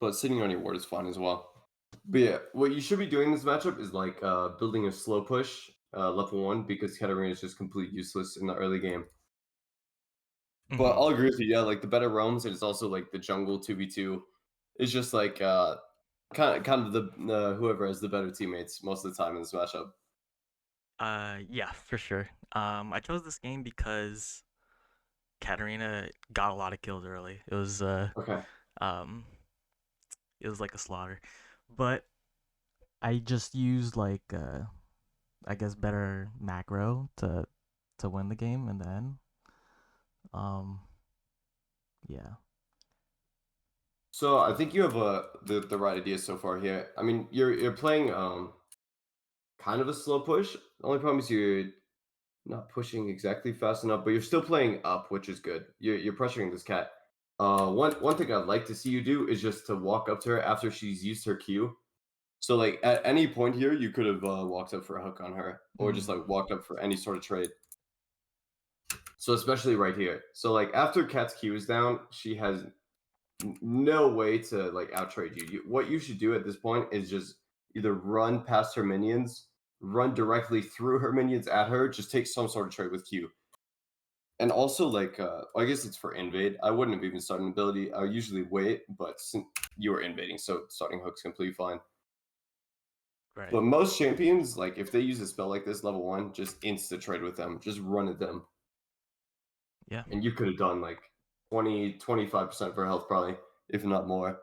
but sitting on your ward is fine as well. But yeah, what you should be doing in this matchup is like building a slow push level one because Katarina is just completely useless in the early game. But Hmm. I'll agree with you. Yeah, like the better roams, and it's also like the jungle 2v2 is just like kind of the whoever has the better teammates most of the time in this matchup. Yeah, for sure. I chose this game because Katarina got a lot of kills early. Okay. Um, it was like a slaughter, but I just used I guess better macro to win the game, and then um, yeah, So I think you have the right idea so far here. I mean, you're playing kind of a slow push. The only problem is you're not pushing exactly fast enough, but you're still playing up, which is good. You're pressuring this cat. One thing I'd like to see you do is just to walk up to her after she's used her Q. So like at any point here, you could have walked up for a hook on her, or just mm, like walked up for any sort of trade. So especially right here. So like after Cat's Q is down, she has no way to like out trade you. What you should do at this point is just either run past her minions, run directly through her minions at her, just take some sort of trade with Q. And also, like, I guess it's for invade. I wouldn't have even started an ability. I usually wait, but since you were invading, so starting hook's completely fine. right, But most champions, like, if they use a spell like this, level one, just insta trade with them, just run at them. yeah, And you could have done like 25% of her health, probably, if not more.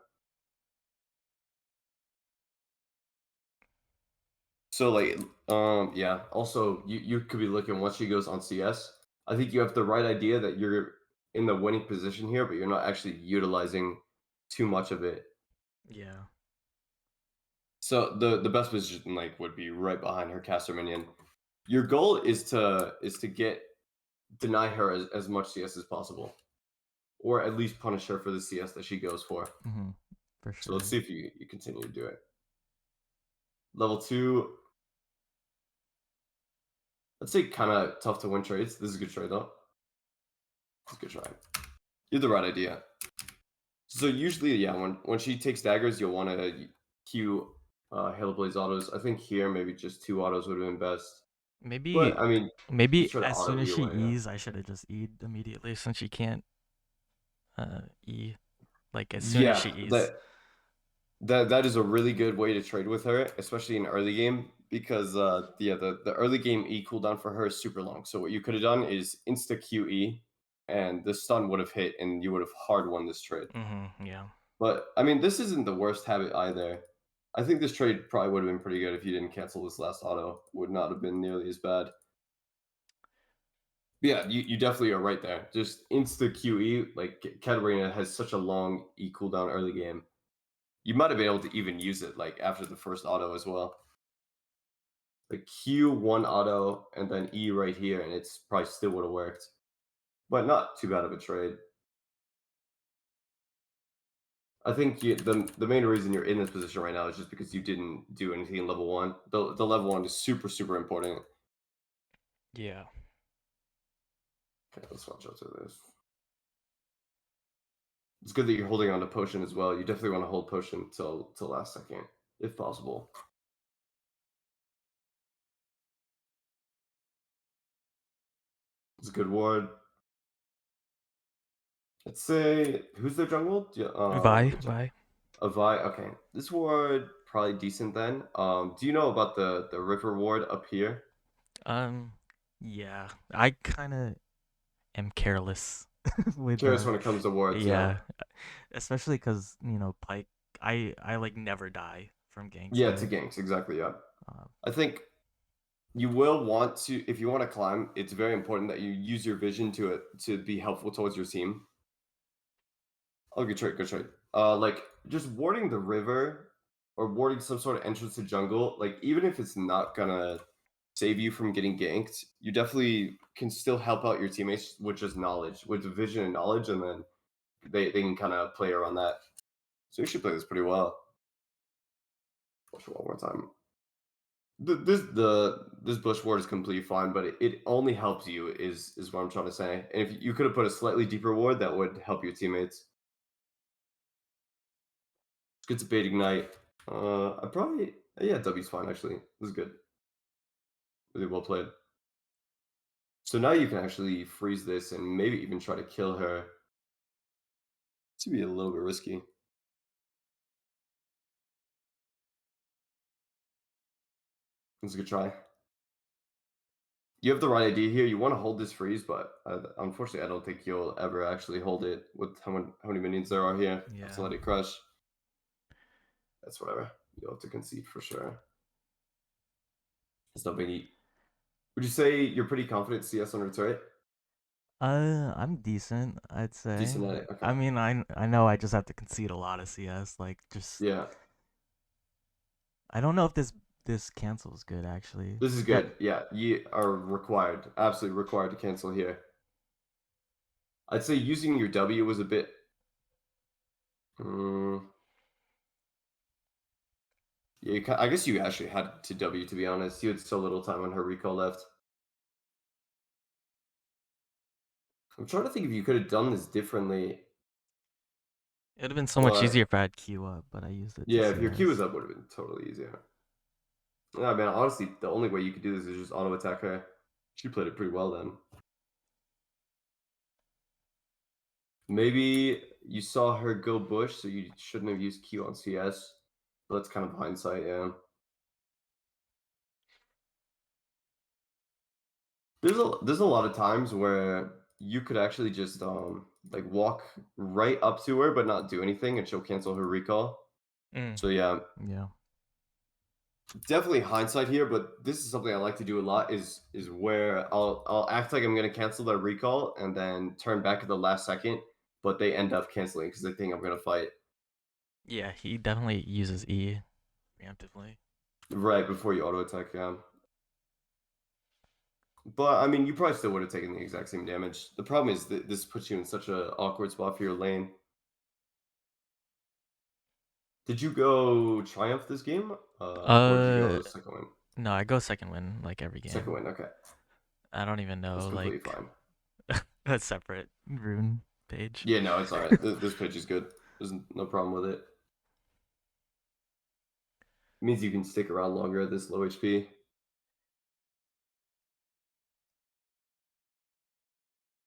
So, like, yeah. Also, you could be looking once she goes on CS. I think you have the right idea that you're in the winning position here, but you're not actually utilizing too much of it. yeah, So the best position like would be right behind her caster minion. Your goal is to get deny her as much CS as possible, or at least punish her for the CS that she goes for. hmm, for So let's sure. see if you continue to do it. Level two, let's say kind of tough to win trades. This is a good trade though. It's a good try. You have the right idea. So usually, yeah, when she takes daggers, you'll want to queue Hail Blaze autos. I think here maybe just two autos would have been best. But Maybe I mean, maybe just try to as soon auto as either she way. Yeah. E's, I should have just E'd immediately since she can't E like as soon as Yeah, she E's. that is a really good way to trade with her, especially in early game, because yeah, the early game E cooldown for her is super long. So what you could have done is insta QE, and the stun would have hit, and you would have hard won this trade. Yeah. But I mean, this isn't the worst habit either. I think this trade probably would have been pretty good if you didn't cancel this last auto. Would not have been nearly as bad. But yeah, you definitely are right there. Just insta QE, like Katarina has such a long E cooldown early game. You might have been able to even use it like after the first auto as well. The Q1 auto and then E right here, and it's probably still would have worked. But not too bad of a trade. I think the main reason you're in this position right now is just because you didn't do anything in level one. The level one is super important. Yeah. Okay, let's watch out for this. It's good that you're holding on to potion as well. You definitely want to hold potion till last second, if possible. It's a good ward. Let's say who's their jungle? Yeah, Vi, let me check. Vi. Avai. Okay, this ward probably decent then. Do you know about the river ward up here? Um, yeah, I kind of am careless with Curious when it comes to wards. Yeah, yeah, especially because Pyke. I like never die from ganks yeah, to there. ganks exactly. Yeah, Uh, I think you will want to if you want to climb. It's very important that you use your vision to be helpful towards your team. Oh, good trade, good trade. Like just warding the river or warding some sort of entrance to jungle, like even if it's not gonna save you from getting ganked, you definitely can still help out your teammates with just knowledge, with vision and knowledge, and then they can kind of play around that. So you should play this pretty well. Watch it one more time. This bush ward is completely fine, but it only helps you is what I'm trying to say. And if you could have put a slightly deeper ward, that would help your teammates. Good to bait ignite. I probably yeah, W's fine actually. This is good. Really well played. So now you can actually freeze this and maybe even try to kill her. To be a little bit risky. It's a good try. You have the right idea here. You want to hold this freeze, but unfortunately, I don't think you'll ever actually hold it with how many minions there are here. Have to Yeah. let it crush. That's whatever. You'll have to concede for sure. It's no biggie. Would you say you're pretty confident CS on turret? I'm decent, I'd say. Decent at it. Okay. I mean, I know I just have to concede a lot of CS. Like, just Yeah. I don't know if this cancels good actually. This is That good. Yeah. You are required, absolutely required to cancel here. I'd say using your W was a bit. Mm, yeah, I guess you actually had to W to be honest. You had so little time on her recall left. I'm trying to think if you could have done this differently, it would have been so much but easier if I had Q up, but I used it to yeah, if your Q was CS. up, would have been totally easier. Yeah, man. Honestly, the only way you could do this is just auto attack her. She played it pretty well then. Maybe you saw her go bush, so you shouldn't have used Q on CS. But that's kind of hindsight, yeah. There's a lot of times where you could actually just like walk right up to her but not do anything and she'll cancel her recall. Mm, So yeah, yeah. definitely hindsight here, but this is something I like to do a lot is where I'll act like I'm gonna cancel their recall and then turn back at the last second, but they end up canceling because they think I'm gonna fight Yeah, he definitely uses E preemptively. right before you auto attack. Yeah. But I mean, you probably still would have taken the exact same damage. The problem is that this puts you in such a awkward spot for your lane. Did you go triumph this game, or did you Uh, go second win? no, I go second win like every Second game. win. Okay, I don't even that's know completely like fine. a separate rune page. Yeah, no, it's all right. This page is good. There's no problem with it. It means you can stick around longer at this low HP.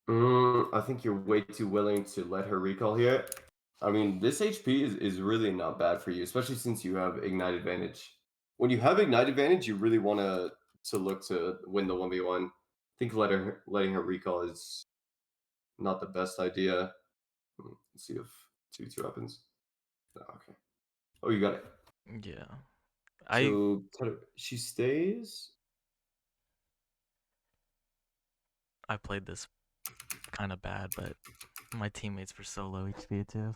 I think you're way too willing to let her recall here. I mean, this HP is really not bad for you, especially since you have Ignite Advantage. When you have Ignite Advantage, you really want to look to win the 1v1. I think letting her recall is not the best idea. Let's see if 2-2 happens. No, okay. Oh, you got it. Yeah. I So she stays. I played this kind of bad, but my teammates were so low HP too.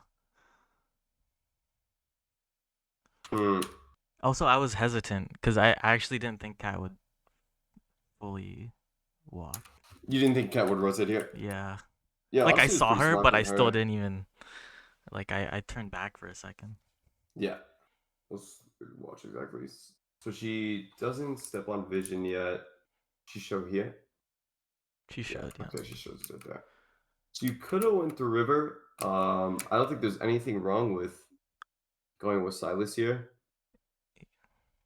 Hmm. Also, I was hesitant because I actually didn't think Cat would fully walk. You didn't think Cat would rotate here? Yeah. Yeah, Like I obviously it's saw pretty her, smart but I from still her. didn't even like I turned back for a second. Yeah. Let's watch exactly. So she doesn't step on vision yet. She showed here. She Yeah. should, yeah. Okay, she shows it there. So you could have went through river. I don't think there's anything wrong with going with Silas here.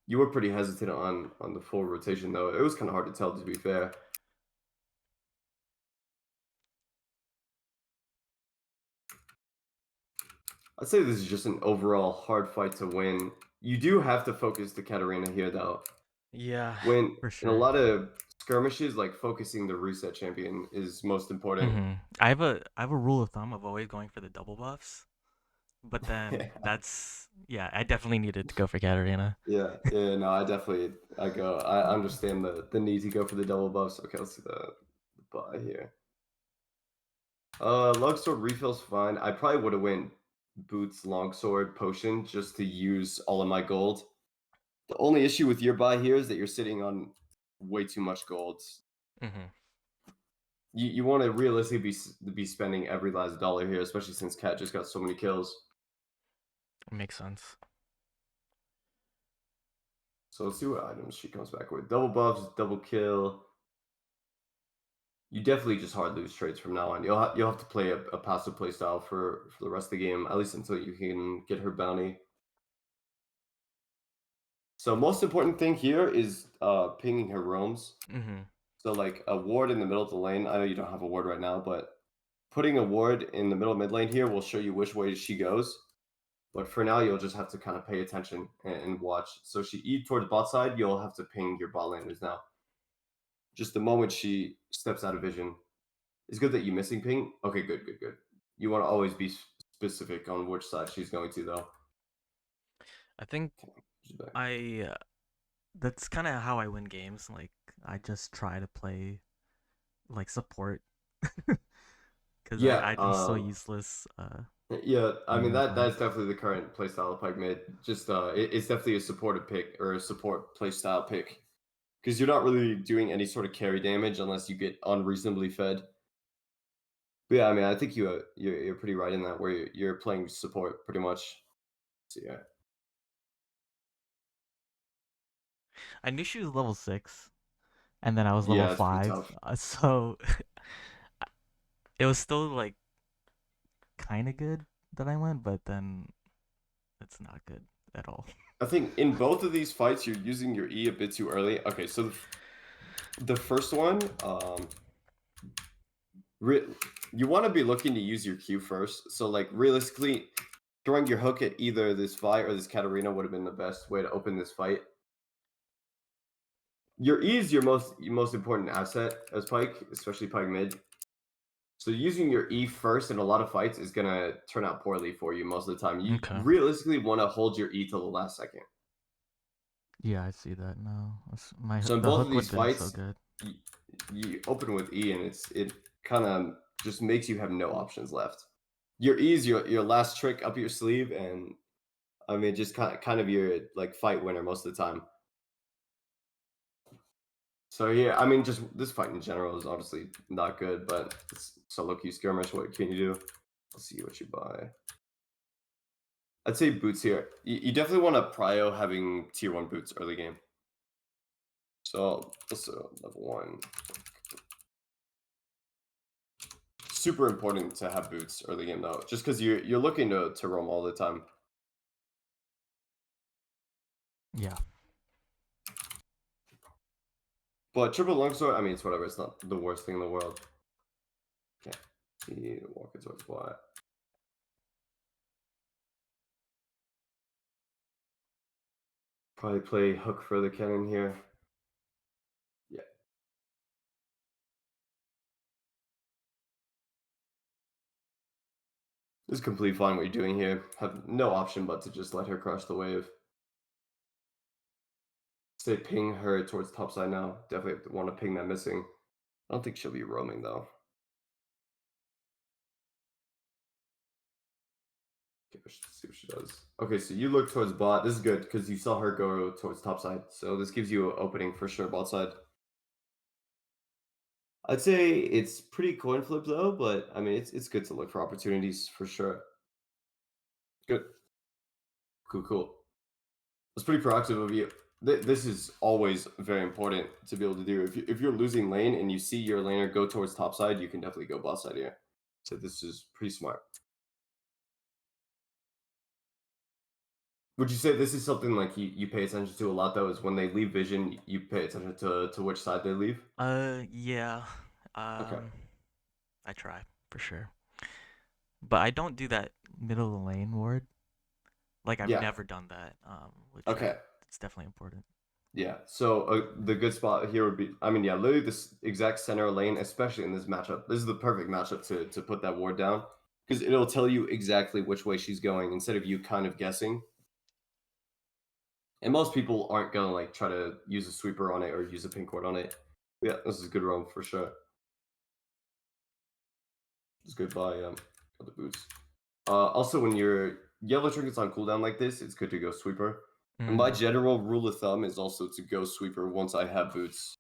You were pretty hesitant on the full rotation though. It was kind of hard to tell to be fair. I'd say this is just an overall hard fight to win. You do have to focus the Katarina here though. Yeah, When for in a sure. lot of skirmishes, like focusing the reset champion is most important. I have a rule of thumb of always going for the double buffs, but then that's yeah. I definitely needed to go for Katarina. Yeah, yeah, no, I understand the need to go for the double buffs. Okay, let's see the buy here. Longsword refill's fine. I probably would have went boots, longsword, potion just to use all of my gold. The only issue with your buy here is that you're sitting on way too much gold. hmm You want to realistically be spending every last dollar here, especially since Cat just got so many kills. Makes sense. So let's see what items she comes back with. Double buffs, double kill. You definitely just hard lose trades from now on. You'll have to play a passive play style for the rest of the game, at least until you can get her bounty. So most important thing here is pinging her roams. Mm-hmm. So like a ward in the middle of the lane. I know you don't have a ward right now, but putting a ward in the middle mid lane here will show you which way she goes. But for now, you'll just have to kind of pay attention and watch. So she E towards bot side, you'll have to ping your bot laners now. Just the moment she steps out of vision. It's good that you missing ping. Okay, good, good, good. You want to always be specific on which side she's going to, though. I think Okay, she's back. I that's kind of how I win games. Like I just try to play like support because Yeah, I'm so useless yeah. I in mean mid that's lane. definitely the current playstyle of Pyke mid. Just it's definitely a supported pick or a support playstyle pick because you're not really doing any sort of carry damage unless you get unreasonably fed. But yeah, I mean, I think you're pretty right in that where you're playing support pretty much. So yeah, I knew she was level 6, and then I was level yeah, it's pretty 5, tough. so it was still like kind of good that I went, but then it's not good at all. I think in both of these fights, you're using your E a bit too early. Okay, so the first one, re- you want to be looking to use your Q first. So like realistically, throwing your hook at either this Vi or this Katarina would have been the best way to open this fight. Your E is your most important asset as Pyke, especially Pyke mid. So using your E first in a lot of fights is gonna turn out poorly for you most of the time. You Okay. realistically want to hold your E till the last second. Yeah, I see that now. My So in the both of hook would these have been so fights, good. you, you open with E and it kind of just makes you have no options left. Your E is your last trick up your sleeve, and I mean just kind of your like fight winner most of the time. So yeah, I mean just this fight in general is obviously not good, but it's solo queue skirmish. What can you do? Let's see what you buy. I'd say boots here. You definitely want to prio having tier one boots early game. So also level one. Super important to have boots early game though, just because you're looking to roam all the time. Yeah. But triple longsword, I mean, it's whatever. It's not the worst thing in the world. Okay, see, walking towards what? Probably play hook for the cannon here. Yeah, it's completely fine what you're doing here. Have no option but to just let her crush the wave. Say ping her towards top side now. Definitely want to ping that missing. I don't think she'll be roaming though. Okay, let's see what she does. Okay, so you look towards bot. This is good because you saw her go towards top side. So this gives you an opening for sure bot side. I'd say it's pretty coin flip though, but I mean it's good to look for opportunities for sure. Good. Cool, cool. That's pretty proactive of you. This is always very important to be able to do. If you're losing lane and you see your laner go towards top side, you can definitely go bot side here. So this is pretty smart. Would you say this is something like you pay attention to a lot though? Is when they leave vision, you pay attention to which side they leave? Yeah. Okay. Um, I try for sure, but I don't do that middle of the lane ward. Like I've Yeah. never done that. Which Okay. it's definitely important. Yeah. So the good spot here would be, I mean, yeah, literally this exact center lane, especially in this matchup. This is the perfect matchup to put that ward down because it'll tell you exactly which way she's going instead of you kind of guessing. And most people aren't gonna like try to use a sweeper on it or use a pink ward on it. Yeah, this is good roam for sure. It's good by the boots. Also, when your yellow trinket's on cooldown like this, it's good to go sweeper. And my Mm. general rule of thumb is also to go sweeper once I have boots.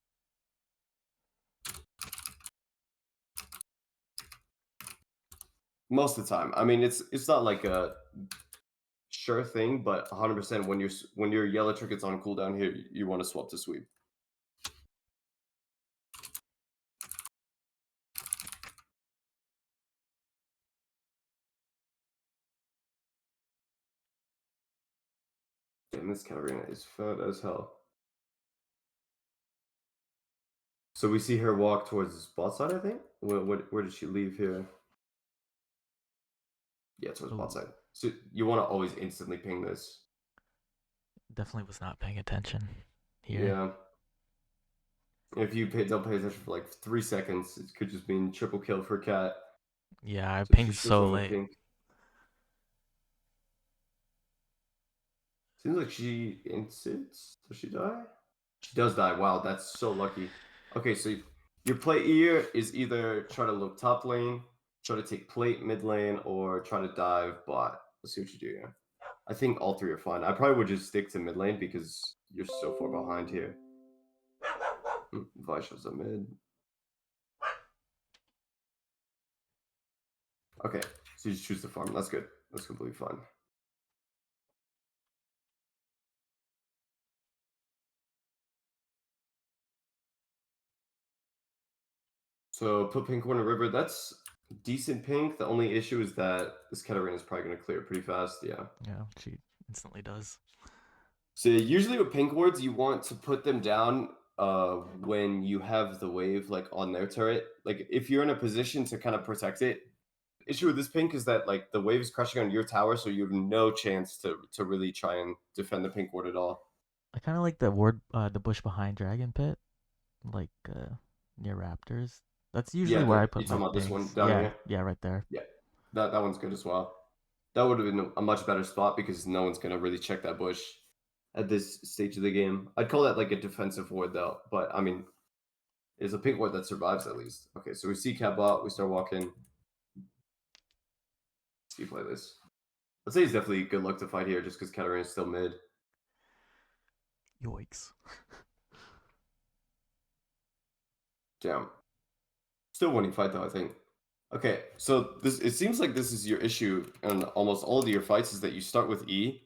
Most of the time. I mean, it's not like a sure thing, but 100% when your yellow trinket's on cooldown here, you want to swap to sweep. Damn, this Katarina is fat as hell. So we see her walk towards the bot side, I think? Where did she leave here? Yeah, towards bot Oh, side. So you want to always instantly ping this. definitely was not paying attention here. Yeah. If you don't pay attention for like 3 seconds, it could just mean triple kill for Cat. Yeah, I So she pinged switched so over to late. pink. Seems like she insists. Does she die? She does die. Wow, that's so lucky. Okay, so your play here is either try to look top lane, try to take plate mid lane, or try to dive bot. Let's see what you do here. I think all three are fine. I probably would just stick to mid lane because you're so far behind here. Vi shows up mid. Okay, so you just choose the farm. That's good. That's completely fine. So put pink one in river. That's decent pink. The only issue is that this Katarina is probably going to clear pretty fast. Yeah. Yeah, she instantly does. So usually with pink wards, you want to put them down when you have the wave like on their turret. Like if you're in a position to kind of protect it. Issue with this pink is that like the wave is crashing on your tower, so you have no chance to really try and defend the pink ward at all. I kind of like the bush behind Dragon Pit, like near Raptors. That's usually Yeah, where I you put my talking about this one pings. down Yeah, here? yeah, right there. Yeah, that one's good as well. That would have been a much better spot because no one's gonna really check that bush at this stage of the game. I'd call that like a defensive ward though, but I mean, it's a pink ward that survives at least. Okay, so we see cat bot, we start walking. See you play this. I'd say it's definitely good luck to fight here just because Katarina's still mid. Yoicks. Damn. Still winning fight though, I think. Okay, so this it seems like this is your issue in almost all of your fights is that you start with E.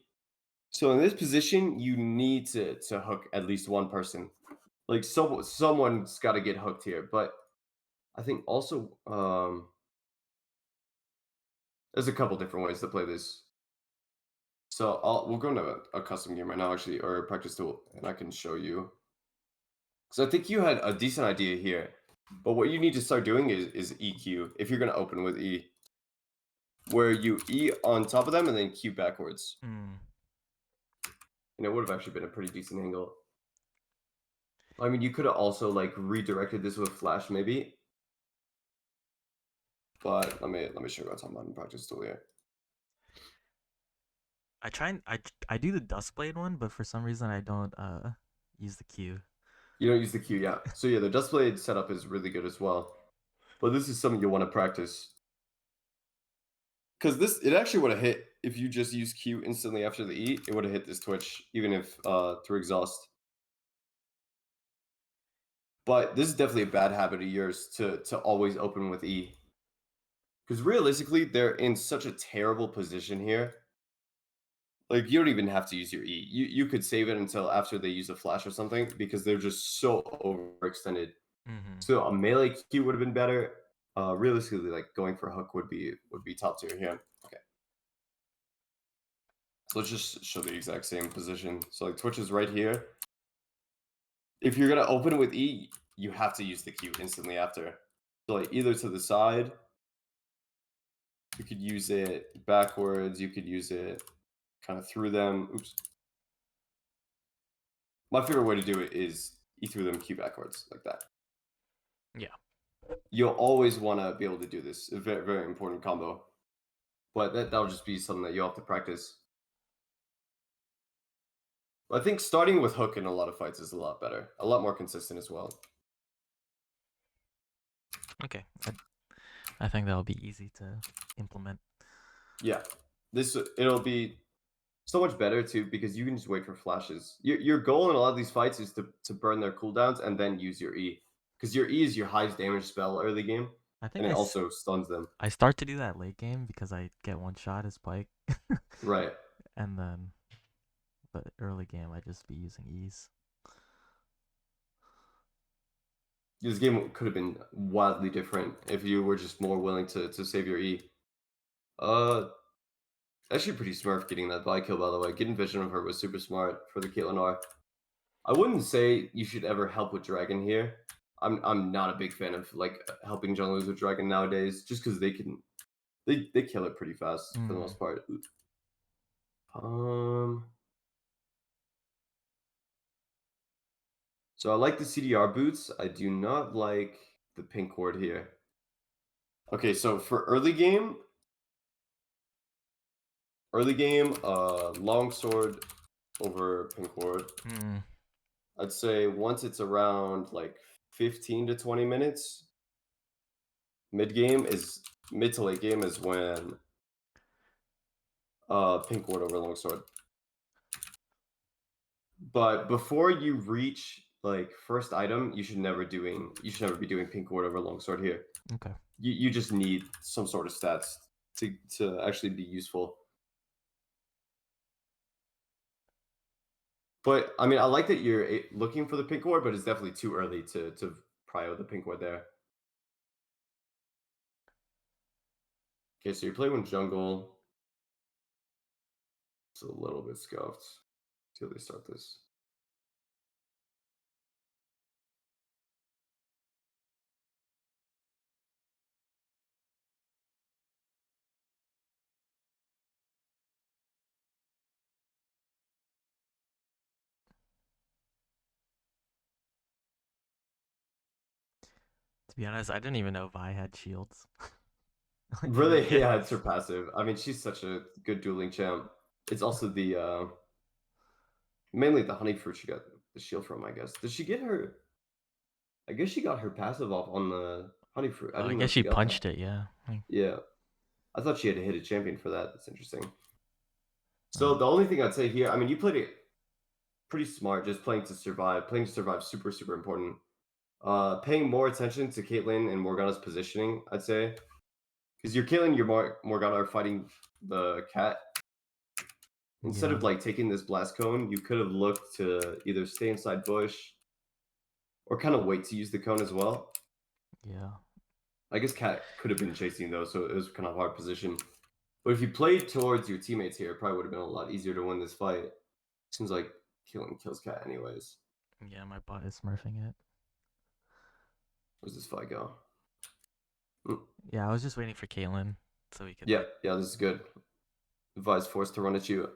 So in this position, you need to hook at least one person. Like someone's got to get hooked here. But I think also there's a couple different ways to play this. So we'll go into a custom game right now, actually, or a practice tool, and I can show you. Because I think you had a decent idea here, but what you need to start doing is EQ if you're gonna open with E, where you E on top of them and then Q backwards. Mm. And it would have actually been a pretty decent angle. I mean, you could have also like redirected this with flash maybe, but let me show you what's on practice tool here. I do the Dustblade one, but for some reason I don't use the Q. You don't use the Q, yeah. So yeah, the Dust Blade setup is really good as well. But this is something you want to practice. Because it actually would have hit if you just use Q instantly after the E, it would have hit this Twitch, even if through exhaust. But this is definitely a bad habit of yours to always open with E. Because realistically, they're in such a terrible position here. Like you don't even have to use your E. You could save it until after they use a flash or something because they're just so overextended. Mm-hmm. So a melee Q would have been better. Realistically, like going for a hook would be top tier here. Okay. So let's just show the exact same position. So like Twitch is right here. If you're gonna open with E, you have to use the Q instantly after. So like either to the side, you could use it backwards, you could use it kind of through them. Oops. My favorite way to do it is E through them, Q backwards, like that. Yeah. You'll always want to be able to do this. A very, very important combo. But that'll just be something that you'll have to practice. I think starting with hook in a lot of fights is a lot better, a lot more consistent as well. Okay. I think that'll be easy to implement. Yeah, it'll be so much better too because you can just wait for flashes. Your goal in a lot of these fights is to burn their cooldowns and then use your E because your E is your highest damage spell early game, I think and it also stuns them. I start to do that late game because I get one shot as Pyke, Right. and then the early game I just be using E's. This game could have been wildly different if you were just more willing to save your E. Uh, Actually pretty smart getting that buy kill, by the way. Getting vision of her was super smart for the Caitlyn R. I wouldn't say you should ever help with Dragon here. I'm not a big fan of like helping junglers with Dragon nowadays, just because they kill it pretty fast for the Mm. most part. Um, so I like the CDR boots. I do not like the pink ward here. Okay, so for early game, longsword over pink ward. Mm. I'd say once it's around like 15 to 20 minutes, mid to late game is when pink ward over longsword. But before you reach like first item, you should never be doing pink ward over longsword here. Okay. You just need some sort of stats to actually be useful. But I mean, I like that you're looking for the pink ward, but it's definitely too early to prio the pink ward there. Okay, so you're playing with jungle. It's a little bit scuffed till they start this. To be honest, I didn't even know Vi had shields. Like in the Really, game. yeah, it's her passive. I mean, she's such a good dueling champ. It's also the mainly the honey fruit she got the shield from, I guess. Did she get her? I guess she got her passive off on the honey fruit. I I didn't know guess she she got that. punched it. Yeah. Yeah, I thought she had to hit a champion for that. That's interesting. So Oh, the only thing I'd say here, I mean, you played it pretty smart, just playing to survive. Playing to survive, super super important. Paying more attention to Caitlyn and Morgana's positioning, I'd say, because you're killing your Morgana are fighting the cat. Instead yeah. of like taking this blast cone, you could have looked to either stay inside bush or kind of wait to use the cone as well. Yeah. I guess cat could have been chasing though, so it was kind of hard position. But if you played towards your teammates here, it probably would have been a lot easier to win this fight. Seems like killing kills cat anyways. Yeah, my bot is smurfing it. Where's this fight go? Mm, Yeah, I was just waiting for Caitlyn so we could yeah, like. yeah, this is good. Vi's forced to run at you.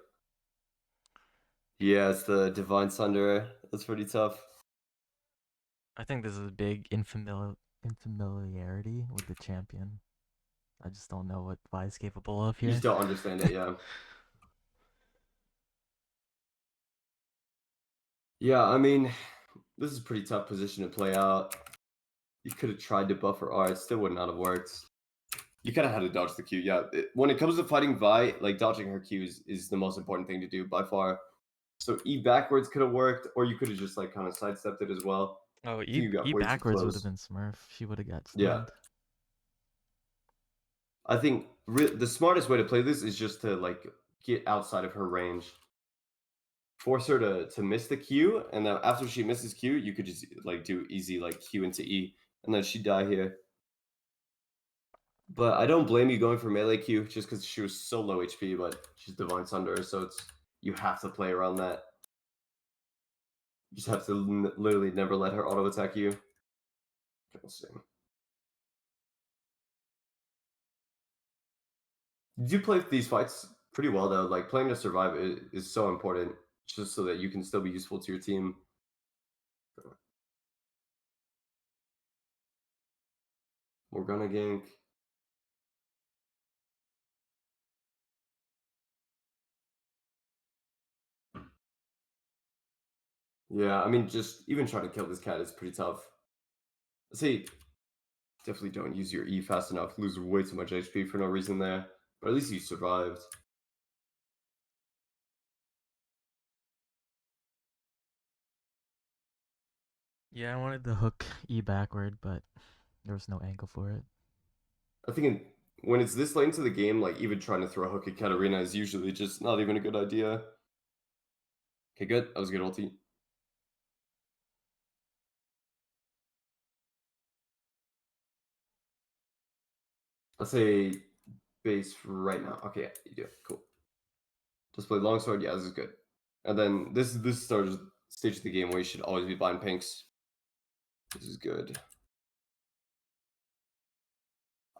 Yeah, it's the Divine Sunder. That's pretty tough. I think this is a big infamiliarity with the champion. I just don't know what Vi is capable of You just here. don't understand it, yeah. Yeah, I mean, this is a pretty tough position to play out. You could have tried to buffer R, it still would not have worked. You kind of had to dodge the Q. Yeah, when it comes to fighting Vi, like dodging her Qs is the most important thing to do by far. So E backwards could have worked, or you could have just like kind of sidestepped it as well. Oh, I think you got E way too backwards would have close. been Smurf. She would have got Yeah, stunned. I think the smartest way to play this is just to like get outside of her range, force her to miss the Q, and then after she misses Q, you could just like do easy like Q into E, and then she'd die here. But I don't blame you going for melee Q just because she was so low HP, but she's Divine Sunder, so it's you have to play around that. You just have to literally never let her auto attack you. Let's see. You do play these fights pretty well though. Like playing to survive is so important, just so that you can still be useful to your team. Morgana gank. Yeah, I mean, just even trying to kill this cat is pretty tough. I'd say definitely don't use your E fast enough. Lose way too much HP for no reason there. But at least you survived. Yeah, I wanted to hook E backward, but there was no angle for it. I think when it's this late into the game, like even trying to throw a hook at Katarina is usually just not even a good idea. Okay, good. That was a good ulti. I'll say base right now. Okay, yeah, you do it. Cool. Let's play longsword. Yeah, this is good. And then this starts stage of the game where you should always be buying pinks. This is good.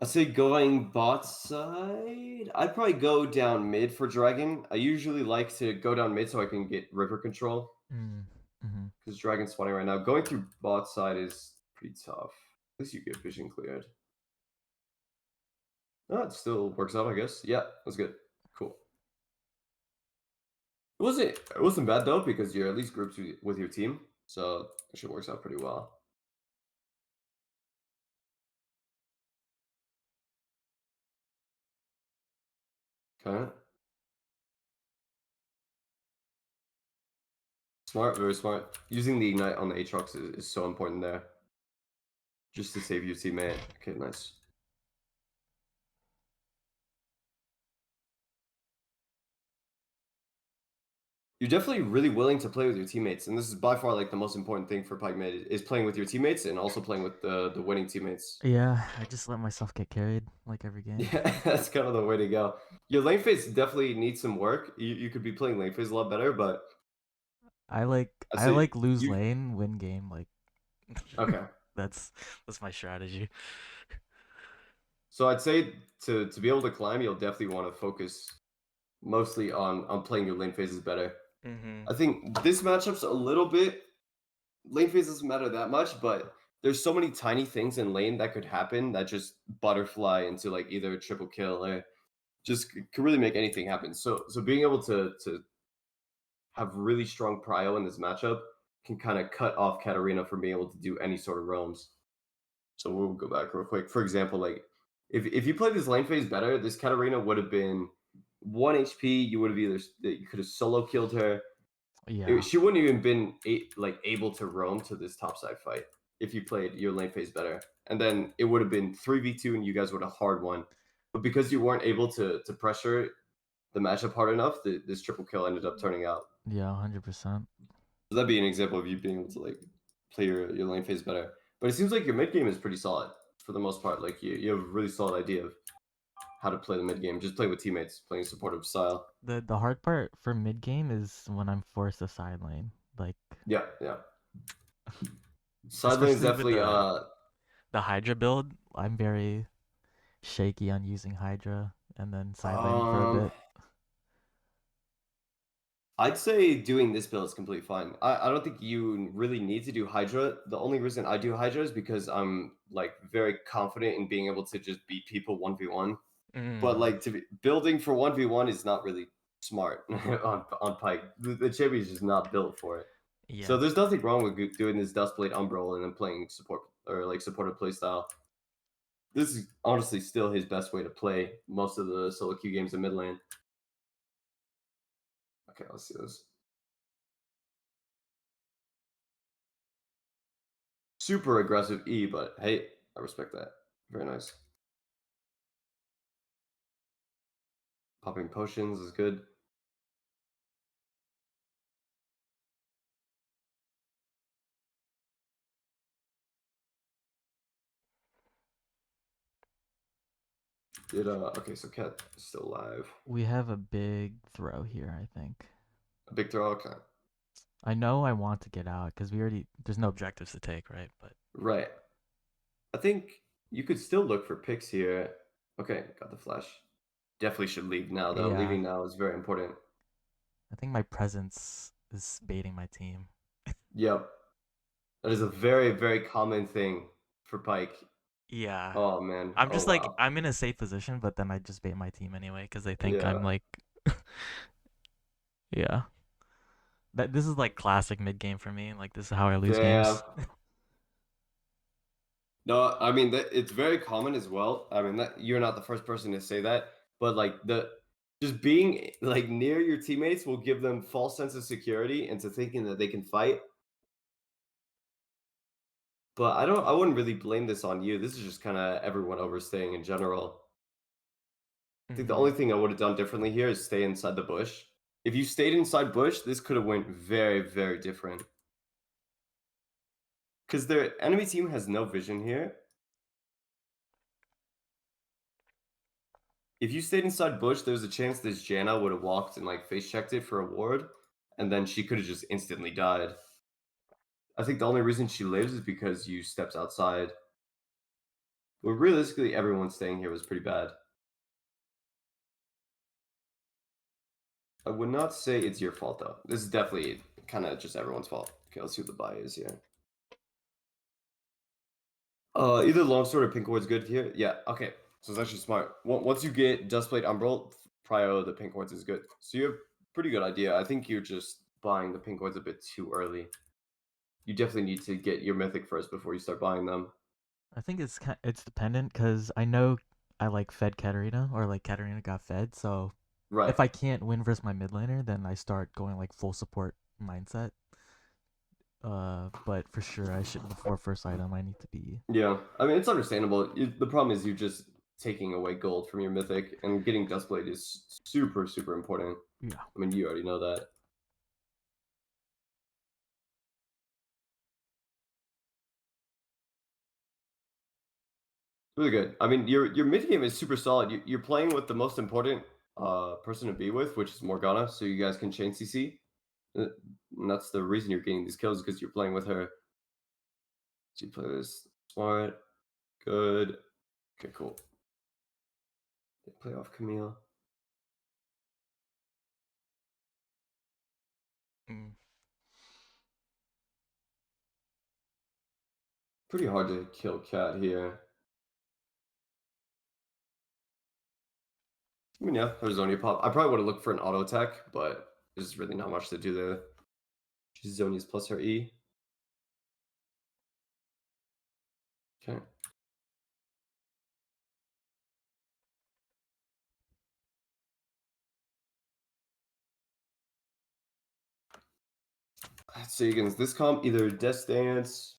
I say going bot side. I'd probably go down mid for dragon. I usually like to go down mid so I can get river control Mm, mm-hmm. because dragon's spawning right now. Going through bot side is pretty tough. At least you get vision cleared. Oh, it still works out, I guess. Yeah, that's good. Cool. It wasn't bad though because you're at least grouped with your team, so it should works out pretty well. Okay, smart, very smart. Using the ignite on the Aatrox is so important there, just to save your teammate. Okay, nice. You're definitely really willing to play with your teammates, and this is by far like the most important thing for Pyke mid is playing with your teammates and also playing with the winning teammates. Yeah, I just let myself get carried like every game. Yeah, that's kind of the way to go. Your lane phase definitely needs some work. You could be playing lane phase a lot better, but I like I I say like lose you lane, win game. Like okay. that's that's my strategy. So I'd say to be able to climb, you'll definitely want to focus mostly on playing your lane phases better. Mm-hmm. I think this matchup's a little bit lane phase doesn't matter that much, but there's so many tiny things in lane that could happen that just butterfly into like either a triple kill or just could really make anything happen. So being able to have really strong prio in this matchup can kind of cut off Katarina from being able to do any sort of roams. So we'll go back real quick. For example, like if you played this lane phase better, this Katarina would have been 1 HP. You would have you could have solo killed her. Yeah. She wouldn't even been like able to roam to this topside fight if you played your lane phase better. And then it would have been 3v2 and you guys would have hard won. But because you weren't able to pressure the matchup hard enough, this triple kill ended up turning out. Yeah, 100%. So that'd be an example of you being able to like play your lane phase better. But it seems like your mid game is pretty solid for the most part. Like you have a really solid idea of how to play the mid game. Just play with teammates, playing supportive style. The hard part for mid game is when I'm forced to side lane. Like Yeah, yeah. Side lane is especially with definitely the Hydra build, I'm very shaky on using Hydra and then side laning for a um bit. I'd say doing this build is completely fine. I don't think you really need to do Hydra. The only reason I do Hydra is because I'm like very confident in being able to just beat people 1v1. But Mm, like building for 1v1 is not really smart on Pyke. The champion is just not built for it. So yeah. there's nothing wrong with doing this Dustblade Umbral and then playing support or like supportive playstyle. This is honestly still his best way to play most of the solo queue games in mid lane. Okay, let's see this. Super aggressive E, but hey, I respect that. Very nice. Popping potions is good. Did okay, so Cat is still alive. We have a big throw here, I think. A big throw, okay. I know I want to get out because we already there's no objectives to take, right? But Right. I think you could still look for picks here. Okay, got the flash. Definitely should leave now though. yeah, Leaving now is very important. I think my presence is baiting my team. Yep. That is a very, very common thing for Pike. Yeah. Oh man. I'm Oh just like wow. I'm in a safe position, but then I just bait my team anyway because they think Yeah. I'm like yeah. That this is like classic mid game for me. Like this is how I lose Damn. games. No, I mean that it's very common as well. I mean that you're not the first person to say that, but like the just being like near your teammates will give them false sense of security into thinking that they can fight. But I wouldn't really blame this on you. This is just kind of everyone overstaying in general. I think the hmm only thing I would have done differently here is stay inside the bush. If you stayed inside bush, this could have went very, very different. Because their enemy team has no vision here. If you stayed inside bush, there's a chance this Janna would have walked and like face checked it for a ward, and then she could have just instantly died. I think the only reason she lives is because you stepped outside. But realistically, everyone staying here was pretty bad. I would not say it's your fault though. This is definitely kind of just everyone's fault. Okay, let's see what the buy is here. Either longsword or pink ward's good here. Yeah, okay. So it's actually smart. Once you get Dustblade Umbral, Prio the pink wards is good. So you have pretty good idea. I think you're just buying the pink wards a bit too early. You definitely need to get your mythic first before you start buying them. I think it's dependent because I know I like fed Katarina or like Katarina got fed. So Right. if I can't win versus my mid laner, then I start going like full support mindset. But for sure, I should before first item. I need to be Yeah. I mean, it's understandable. The problem is you're just taking away gold from your mythic, and getting Dustblade is super, super important. yeah. I mean, you already know that. Really good. I mean, your mid game is super solid. You're playing with the most important person to be with, which is Morgana, so you guys can chain CC. And that's the reason you're getting these kills because you're playing with her. So you play this smart, good. Okay, cool. They play off Camille. Mm. Pretty hard to kill Cat here. I mean, yeah, there's Zonia pop. I probably would have looked for an auto attack, but there's really not much to do there. She's Zonia's plus her E. Okay. Let's see against this comp, either Death Dance.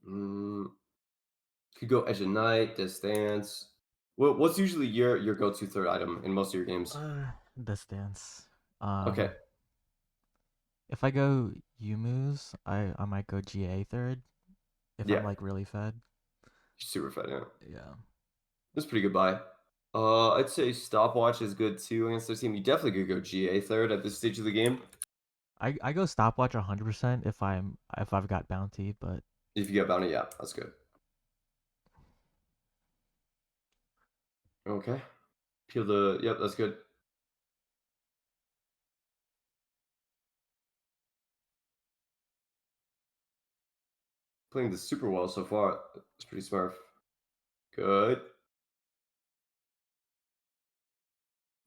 Could go Edge of Night, Death Dance. What's usually your go-to third item in most of your games? The stance. Okay. If I go Yumu's, I might go GA third if I'm Yeah. like really fed. Super fat, yeah. Yeah. That's a pretty good buy. I'd say Stopwatch is good too against their team. You definitely could go GA third at this stage of the game. I go stopwatch 100% if I've got bounty, but If you get bounty, yeah, that's good. Okay. Peel the yep, that's good. Playing this super well so far. It's pretty smart. Good.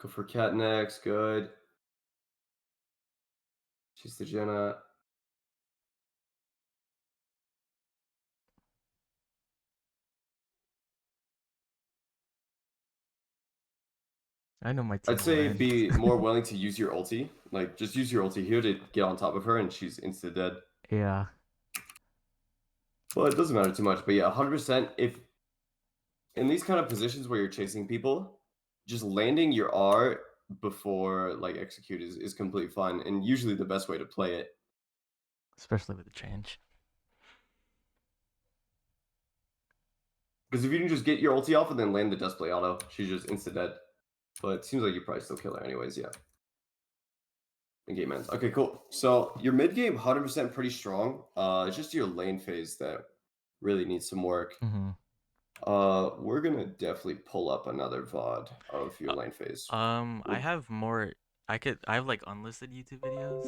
Go for Cat next. Good. She's the Jenna. I know my I'd team will say win. be more willing to use your ulti. Like, just use your ulti here to get on top of her, and she's insta dead. Yeah, Well, it doesn't matter too much, but yeah, 100%. If in these kind of positions where you're chasing people, just landing your R before like execute is completely fine, and usually the best way to play it. especially with the change. Because if you can just get your ulti off and then land the display auto, she's just insta dead. But it seems like you probably still kill her anyways, yeah. The game ends. Okay, cool. So your mid game 100% pretty strong. It's just your lane phase that really needs some work. Mm-hmm. We're gonna definitely pull up another VOD of your Uh, lane phase. I We'll- have more. I have like unlisted YouTube videos.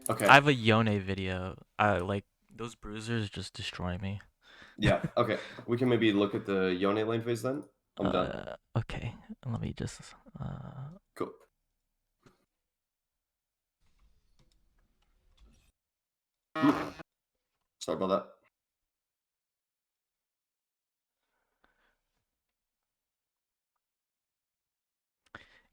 I Okay. have a Yone video. Like those bruisers just destroy me. Yeah. Okay. We can maybe look at the Yone lane phase then. I'm done. Okay. Let me just. Uh, Cool. Sorry about that.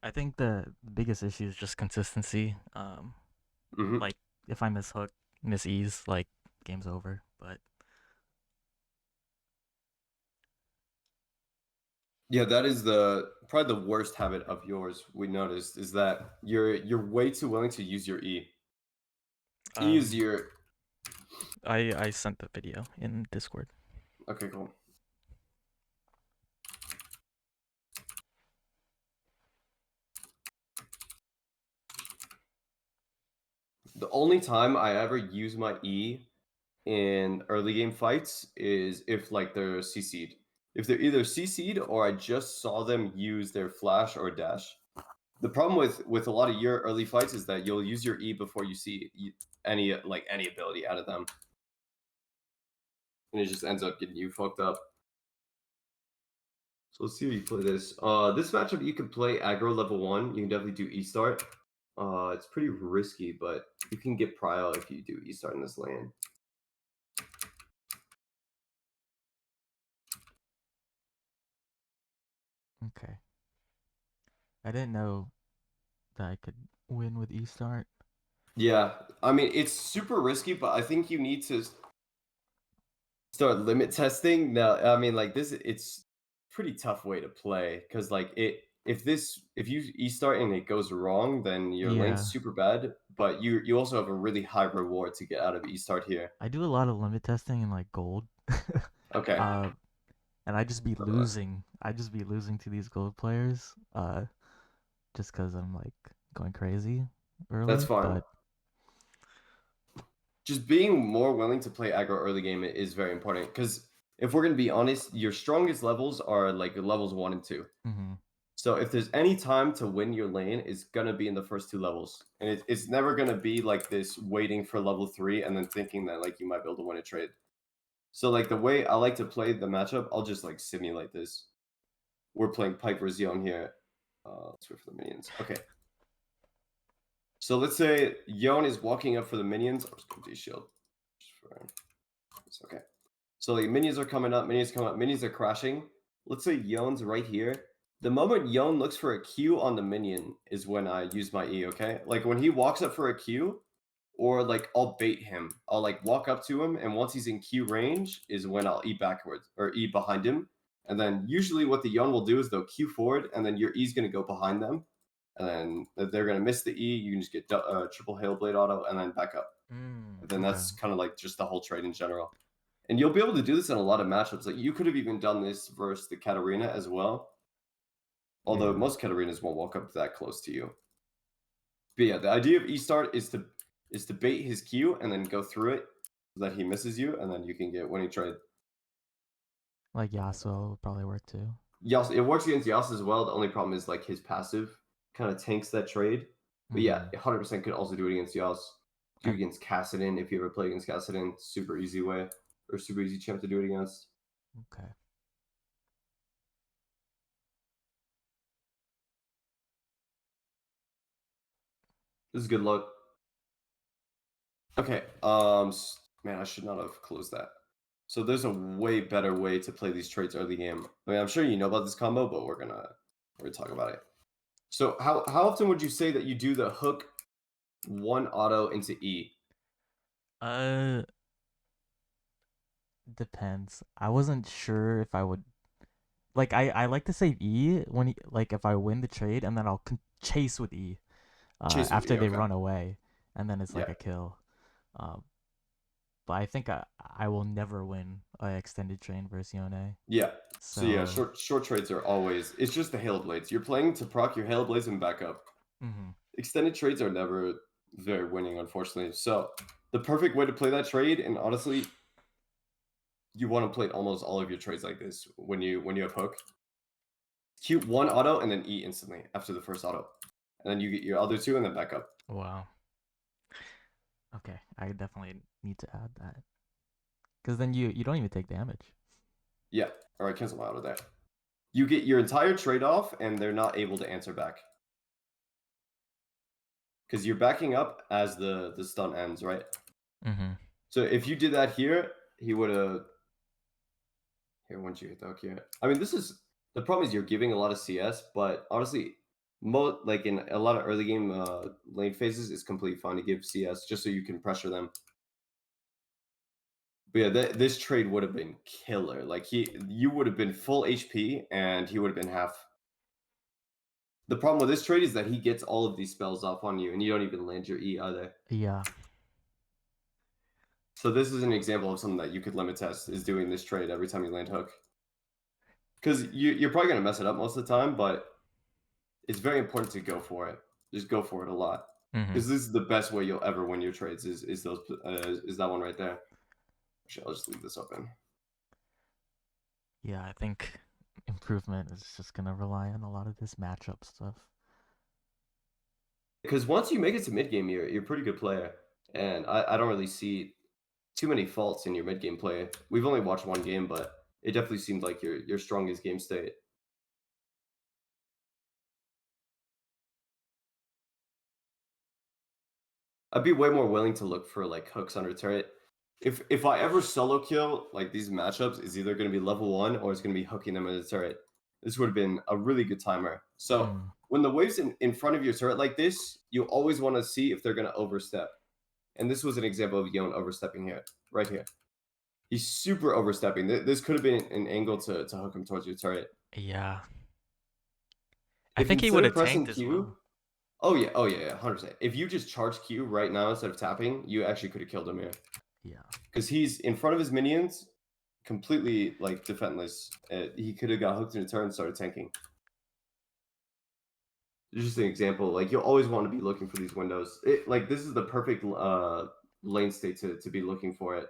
I think the biggest issue is just consistency. Hmm. Like if I miss hook, miss ease, like game's over. But Yeah, that is the probably the worst habit of yours we noticed is that you're way too willing to use your E. E is um, your I sent the video in Discord. okay, cool. The only time I ever use my E in early game fights is if like they're CC'd. If they're either CC'd or I just saw them use their flash or dash. The problem with a lot of your early fights is that you'll use your E before you see any ability out of them, and it just ends up getting you fucked up. So let's see how you play this. This matchup you can play aggro level 1. You can definitely do E start. It's pretty risky, but you can get prio if you do E start in this lane. Okay. I didn't know that I could win with E start. Yeah, I mean it's super risky, but I think you need to start limit testing. No, I mean like this, it's pretty tough way to play because like if you E start and it goes wrong, then your lane's Yeah. super bad. But you also have a really high reward to get out of E start here. I do a lot of limit testing in like gold. Okay, uh and I just be uh, losing. I just be losing to these gold players. Just cuz I'm like going crazy that's early, fine. but Just being more willing to play aggro early game is very important because if we're gonna be honest, your strongest levels are like levels 1 and 2. mhm. So if there's any time to win your lane, it's gonna be in the first two levels, and it's never gonna be like this waiting for level 3 and then thinking that like you might be able to win a trade. So like the way I like to play the matchup, I'll just like simulate this. We're playing Pyke versus Yone here. Let's wait for the minions. Okay, so let's say Yone is walking up for the minions. I'll just put D shield. Okay. So like minions are coming up, minions come up, minions are crashing. Let's say Yone's right here. The moment Yone looks for a Q on the minion is when I use my E, okay? Like when he walks up for a Q, or like I'll bait him. I'll like walk up to him, and once he's in Q range is when I'll E backwards or E behind him. And then usually what the Yone will do is they'll Q forward, and then your E's gonna go behind them. And then if they're gonna miss the E, you can just get triple hail blade auto and then back up. And then Okay. that's kind of like just the whole trade in general. And you'll be able to do this in a lot of matchups. Like you could have even done this versus the Katarina as well. Although Yeah. most Katarinas won't walk up that close to you. But yeah, the idea of E start is to bait his Q and then go through it so that he misses you, and then you can get winning trade. Like Yasuo would probably work too. Yas, it works against Yas as well. The only problem is like his passive kind of tanks that trade. But yeah, Mhm. 100% could also do it against Yas. Do it And against Kassadin if you ever play against Kassadin. Super easy way or super easy champ to do it against. okay. This is good luck. Okay. Man, I should not have closed that. So there's a way better way to play these traits early game. I mean, I'm sure you know about this combo, but we're gonna talk about it. So how often would you say that you do the hook one auto into E? Uh Depends. I wasn't sure if I would like I like to save E when like if I win the trade and then I'll chase with E Chase with after E. they Okay. run away and then it's Yeah. like a kill. Um but I think I will never win a extended train versus Yone. Yeah. So yeah, So, short trades are always. It's just the hail blades. You're playing to proc your hail blades and back up. mhm. Extended trades are never very winning, unfortunately. So the perfect way to play that trade, and honestly, you want to play almost all of your trades like this when you have hook. Q one auto and then E instantly after the first auto, and then you get your other two and then back up. Wow. Okay, I definitely need to add that cuz then you don't even take damage. Yeah. All right, cancel my auto there. You get your entire trade off, and they're not able to answer back because you're backing up as the stun ends, right? Mhm. So if you did that here, he would have. Here, once you hit the hook here, I mean, this is the problem is you're giving a lot of CS, but honestly, like in a lot of early game lane phases, it's completely fine to give CS just so you can pressure them. But yeah, this trade would have been killer. Like you would have been full HP, and he would have been half. The problem with this trade is that he gets all of these spells off on you, and you don't even land your E either. Yeah. So this is an example of something that you could limit test is doing this trade every time you land hook. Because you're probably gonna mess it up most of the time, but it's very important to go for it. Just go for it a lot. Mm-hmm. because this is the best way you'll ever win your trades. Is that one right there? Actually, I'll just leave this open. Yeah, I think improvement is just gonna rely on a lot of this matchup stuff. Because once you make it to mid game, you're a pretty good player, and I don't really see too many faults in your mid game play. We've only watched one game, but it definitely seems like your strongest game state. I'd be way more willing to look for like hooks under turret. If I ever solo kill like these matchups, is either going to be level 1 or it's going to be hooking them in the turret. This would have been a really good timer. So Mm. when the wave's in front of your turret like this, you always want to see if they're going to overstep. And this was an example of Yon overstepping here, right here. He's super overstepping. This could have been an angle to hook him towards your turret. Yeah, I If think he would instead of have pressing tanked as Q, well. oh yeah, 100%. If you just charge Q right now instead of tapping, you actually could have killed him here. Yeah. Because he's in front of his minions, completely like defenseless. He could have got hooked in a turn and started tanking. Just an example. Like you'll always want to be looking for these windows. Like this is the perfect lane state to be looking for it.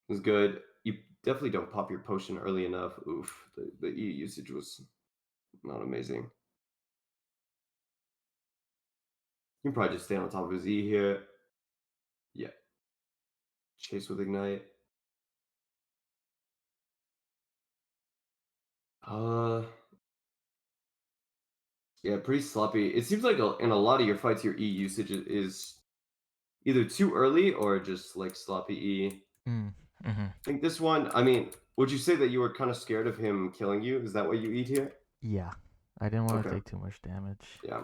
It's good. You definitely don't pop your potion early enough. Oof, the E usage was not amazing. You can probably just stay on top of his E here. Yeah, chase with ignite. Uh, yeah, pretty sloppy. It seems like in a lot of your fights, your E usage is either too early or just like sloppy E. Mm. Mm-hmm. I think this one, I mean, would you say that you were kind of scared of him killing you? Is that what you eat here? Yeah, I didn't want to Okay, take too much damage. yeah.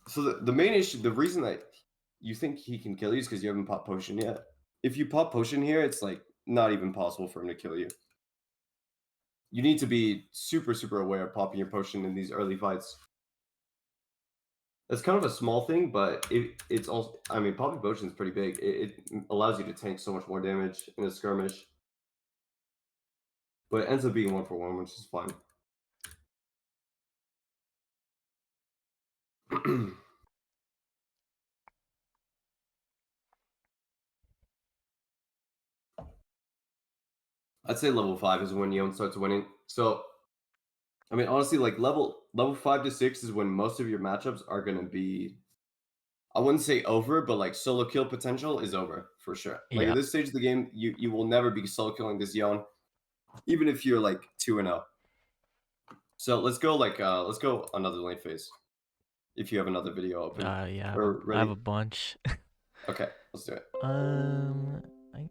So the main issue, the reason that you think he can kill you is because you haven't popped potion yet. If you pop potion here, it's like not even possible for him to kill you. You need to be super, super aware of popping your potion in these early fights. It's kind of a small thing, but it's also, I mean, popping potion is pretty big. It allows you to tank so much more damage in a skirmish, but it ends up being 1-for-1, which is fine. I'd say level 5 is when Yon starts winning. So, I mean, honestly, like level 5 to 6 is when most of your matchups are gonna be. I wouldn't say over, but like solo kill potential is over for sure. Like at Yeah. this stage of the game, you will never be solo killing this Yon, even if you're like 2-0. So let's go another lane phase. If you have another video open Yeah. or I have ready. a bunch. Okay, let's do it. I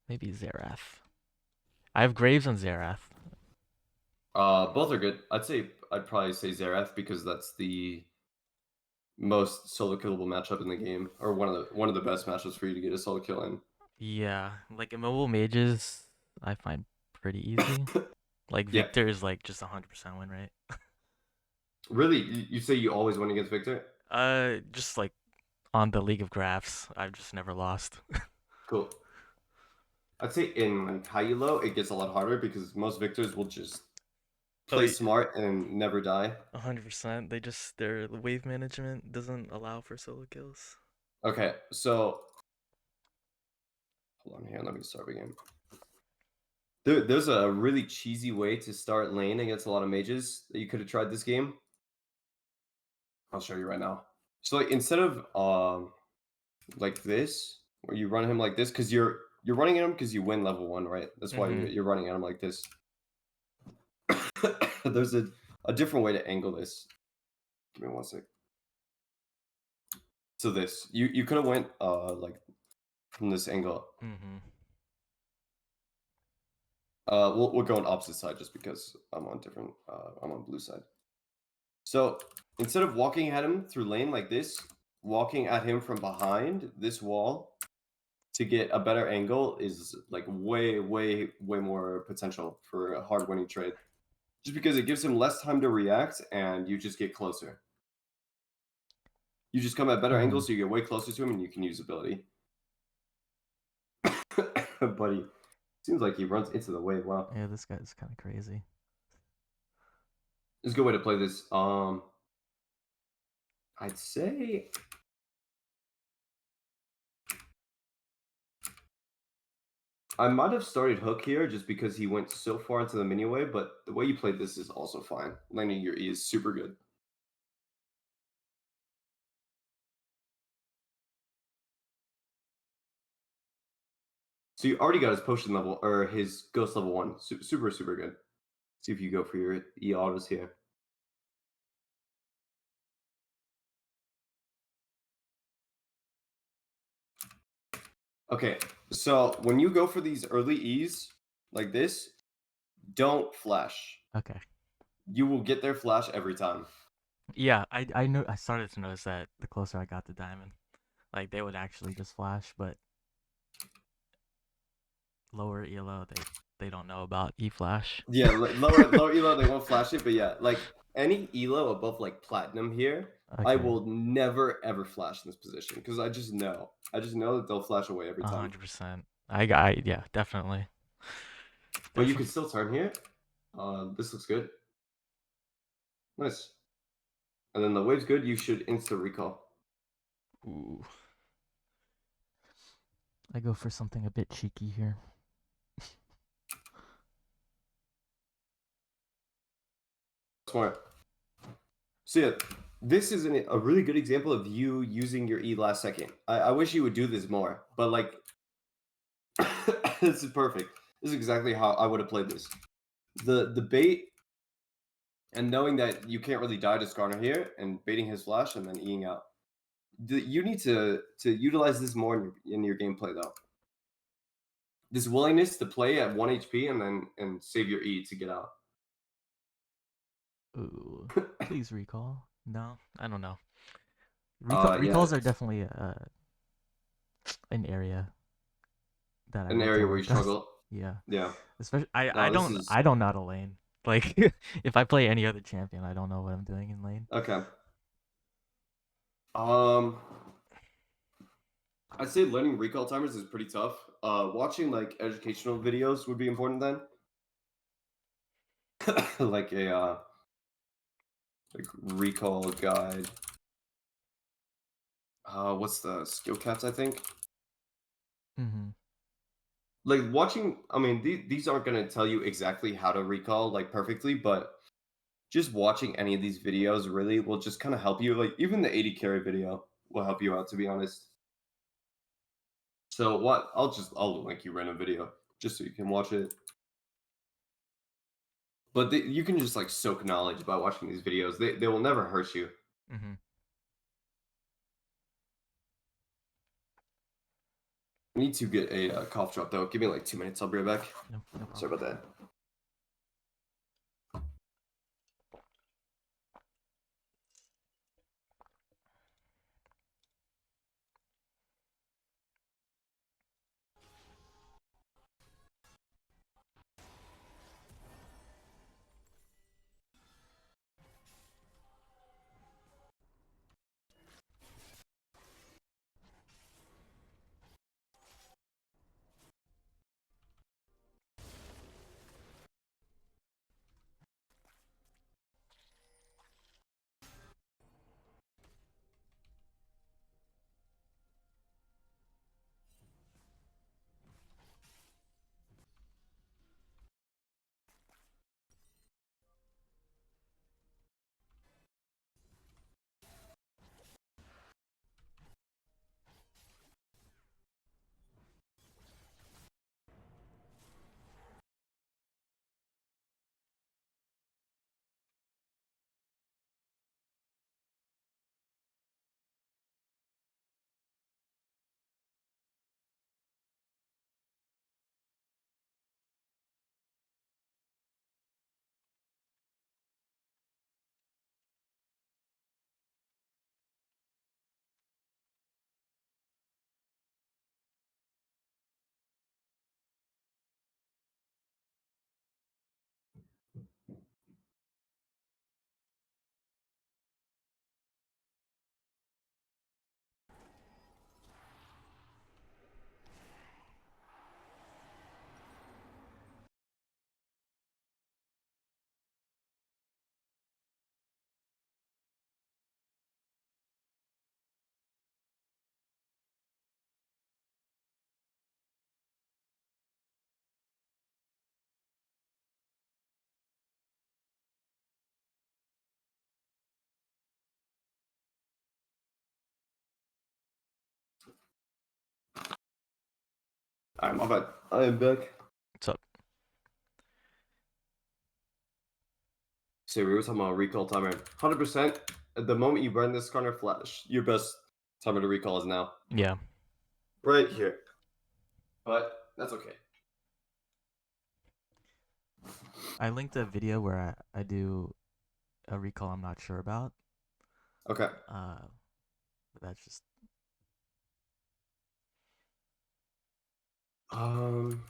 maybe Zerath. I have Graves on Zerath. Both are good. I'd probably say Zerath because that's the most solo killable matchup in the game, or one of the best matchups for you to get a solo kill in. Yeah, like immobile mages, I find pretty easy. Like Yeah, Victor is like just 100% win rate. really, you say you always win against Victor? Just like on the League of Graphs, I've just never lost. Cool. I'd say in like high elo, it gets a lot harder because most victors will just Oh, play smart and never die. 100%. Their wave management doesn't allow for solo kills. Okay, so hold on here. Let me start again. There's a really cheesy way to start lane against a lot of mages that you could have tried this game. I'll show you right now. So like instead of like this, where you run him like this, because you're running at him because you win level 1, right? That's why Mm-hmm. you're running at him like this. There's a different way to angle this. Give me one sec. So this you could have went like from this angle. Mm-hmm. We'll go on opposite side just because I'm on different. I'm on blue side. So instead of walking at him through lane like this, walking at him from behind this wall to get a better angle is like way more potential for a hard winning trade. Just because it gives him less time to react and you just get closer. You just come at better Mm-hmm. angles, so you get way closer to him and you can use ability. Buddy, seems like he runs into the wave. Wow. Yeah, this guy's kind of crazy. It's a good way to play this. I'd say I might have started Hook here just because he went so far into the mini wave, but the way you played this is also fine. Landing your E is super good. So you already got his potion level or his ghost level 1. Super, super good. See if you go for your E autos here. Okay, so when you go for these early E's like this, don't flash. Okay. You will get their flash every time. Yeah, I know I started to notice that the closer I got to diamond, like they would actually just flash, but lower elo they don't know about E flash. Yeah, lower elo they won't flash it, but yeah, like any elo above like platinum here, I Okay. will never ever flash in this position because I just know that they'll flash away every time. 100%. I yeah, definitely. But you can Definitely. still turn here. This looks good. Nice. And then the wave's good. You should insta recall. Ooh. I go for something a bit cheeky here. Smart. So yeah, this is a really good example of you using your E last second. I wish you would do this more, but like this is perfect. This is exactly how I would have played this. The bait and knowing that you can't really die to Skarner here and baiting his flash and then Eing out. You need to utilize this more in your gameplay though. This willingness to play at 1 HP and then and save your E to get out. Ooh. Please recall. No, I don't know. Yeah, Recalls are definitely an area that I an need to area where you work on. struggle. Yeah. Yeah. Especially No, this is I don't know how to lane. Like if I play any other champion, I don't know what I'm doing in lane. okay. Um, I'd say learning recall timers is pretty tough. Watching like educational videos would be important then. Like a like recall guide. What's the skill caps? I think Mhm. like watching. I mean, these aren't gonna tell you exactly how to recall like perfectly, but just watching any of these videos really will just kind of help you. Like even the 80 carry video will help you out. To be honest. So what? I'll link you random video just so you can watch it. But you can just like soak knowledge by watching these videos. They will never hurt you. Mhm. I need to get a cough drop though. Give me like 2 minutes. I'll be right back. No Sorry problem. about that. Alright, my bad. I am back. What's up? So we were talking about recall timer. 100%. At the moment you burn this corner flash, your best timer to recall is now. Yeah. Right here. But that's okay. I linked a video where I do a recall I'm not sure about. Okay. But that's just Um.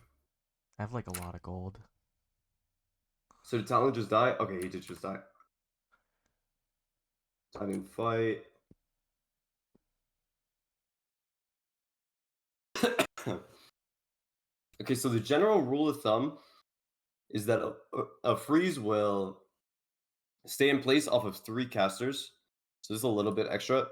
I have like a lot of gold. So did Talon just die? Okay, he did just die. I didn't fight. Okay, so the general rule of thumb is that a freeze will stay in place off of 3 casters. So this is a little bit extra.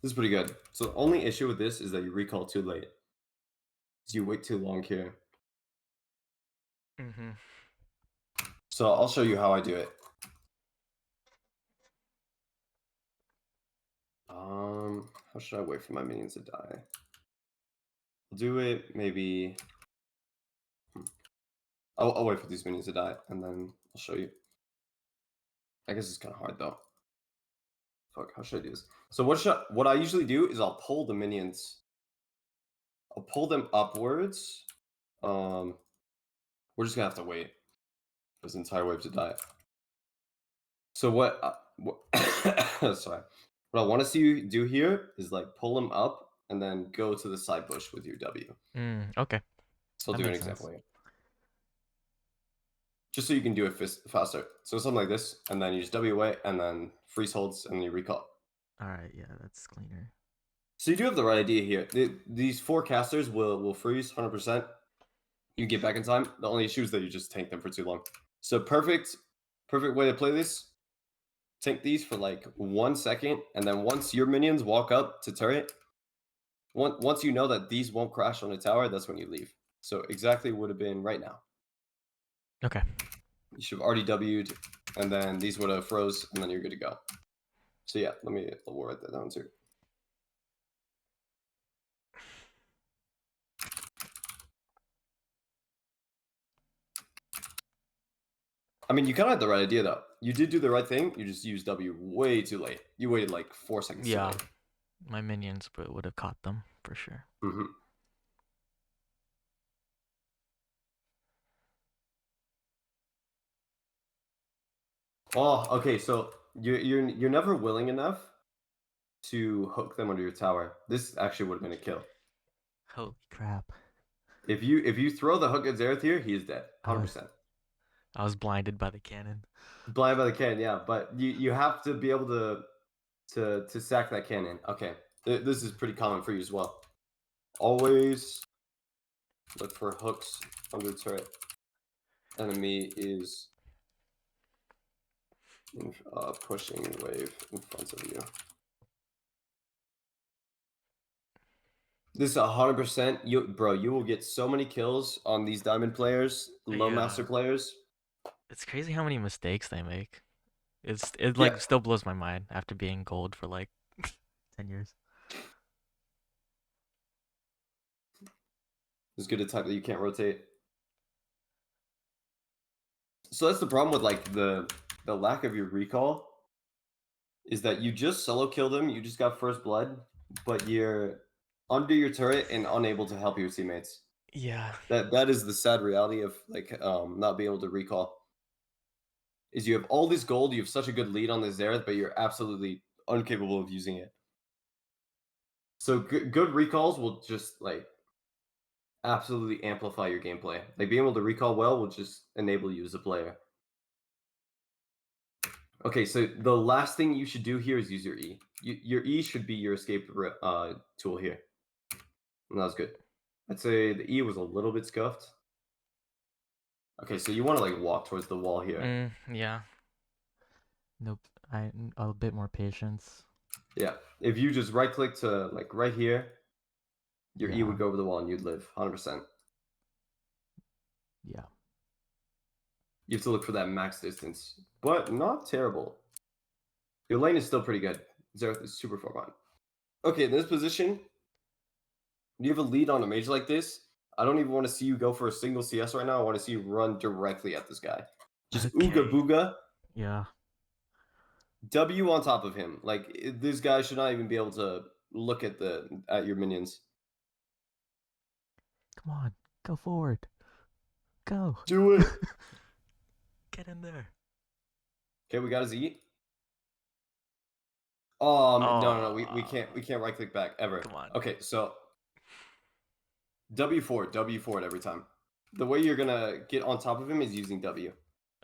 This is pretty good. So the only issue with this is that you recall too late. So you wait too long here. Mm-hmm. So I'll show you how I do it. How should I wait for my minions to die? I'll do it maybe. I'll wait for these minions to die, and then I'll show you. I guess it's kind of hard though. Fuck, how should I do this? So what I usually do is I'll pull the minions. I'll pull them upwards. We're just gonna have to wait for this entire wave to die. So sorry. What I want to see you do here is like pull them up and then go to the side bush with your W. Okay. So I'll That do an makes sense. example here. Just so you can do it faster. So something like this, and then you just W away, and then freeze holds, and then you recall. Alright, yeah, that's cleaner. So you do have the right idea here. These 4 casters will freeze 100%. You get back in time. The only issue is that you just tank them for too long. So perfect way to play this. Tank these for like 1 second, and then once your minions walk up to turret, once you know that these won't crash on the tower, that's when you leave. So exactly would have been right now. Okay. You should have already W'd, and then these would have froze, and then you're good to go. So yeah, we'll write that down too. I mean, you kind of had the right idea though. You did do the right thing. You just used W way too late. You waited like 4 seconds too Yeah. late. My minions would have caught them for sure. Mm-hmm. Oh, okay. So you're never willing enough to hook them under your tower. This actually would have been a kill. Holy crap. If you throw the hook at Xerath here, he is dead. I was 100%. I was blinded by the cannon. Blind by the cannon, yeah. But you have to be able to sack that cannon. Okay. This is pretty common for you as well. Always look for hooks under turret. Enemy is pushing wave in front of you. This is 100%. You will get so many kills on these diamond players, low Yeah. master players. It's crazy how many mistakes they make. It Yeah, like still blows my mind after being gold for like 10 years. it's good to type that you can't rotate. So that's the problem with like the lack of your recall is that you just solo killed him. You just got first blood, but you're under your turret and unable to help your teammates. Yeah. That is the sad reality of like not being able to recall. Is you have all this gold, you have such a good lead on the Xerath, but you're absolutely incapable of using it. So good recalls will just like absolutely amplify your gameplay. Like being able to recall well will just enable you as a player. Okay, so the last thing you should do here is use your E. Your E should be your escape tool here. And that was good. I'd say the E was a little bit scuffed. Okay, so you want to like walk towards the wall here. Yeah. Nope. A bit more patience. Yeah. If you just right click to like right here, your E Yeah. would go over the wall and you'd live 100%. Yeah. You have to look for that max distance, but not terrible. Your lane is still pretty good. Xerath is super far behind. Okay, in this position, you have a lead on a mage like this. I don't even want to see you go for a single CS right now. I want to see you run directly at this guy. Just ooga Okay. booga. Yeah. W on top of him. Like this guy should not even be able to look at your minions. Come on. Go forward. Go. Do it. Get in there. Okay, we got his E. No, we Oh, can't right click back ever. come on. Okay, so W forward every time. The way you're gonna get on top of him is using W.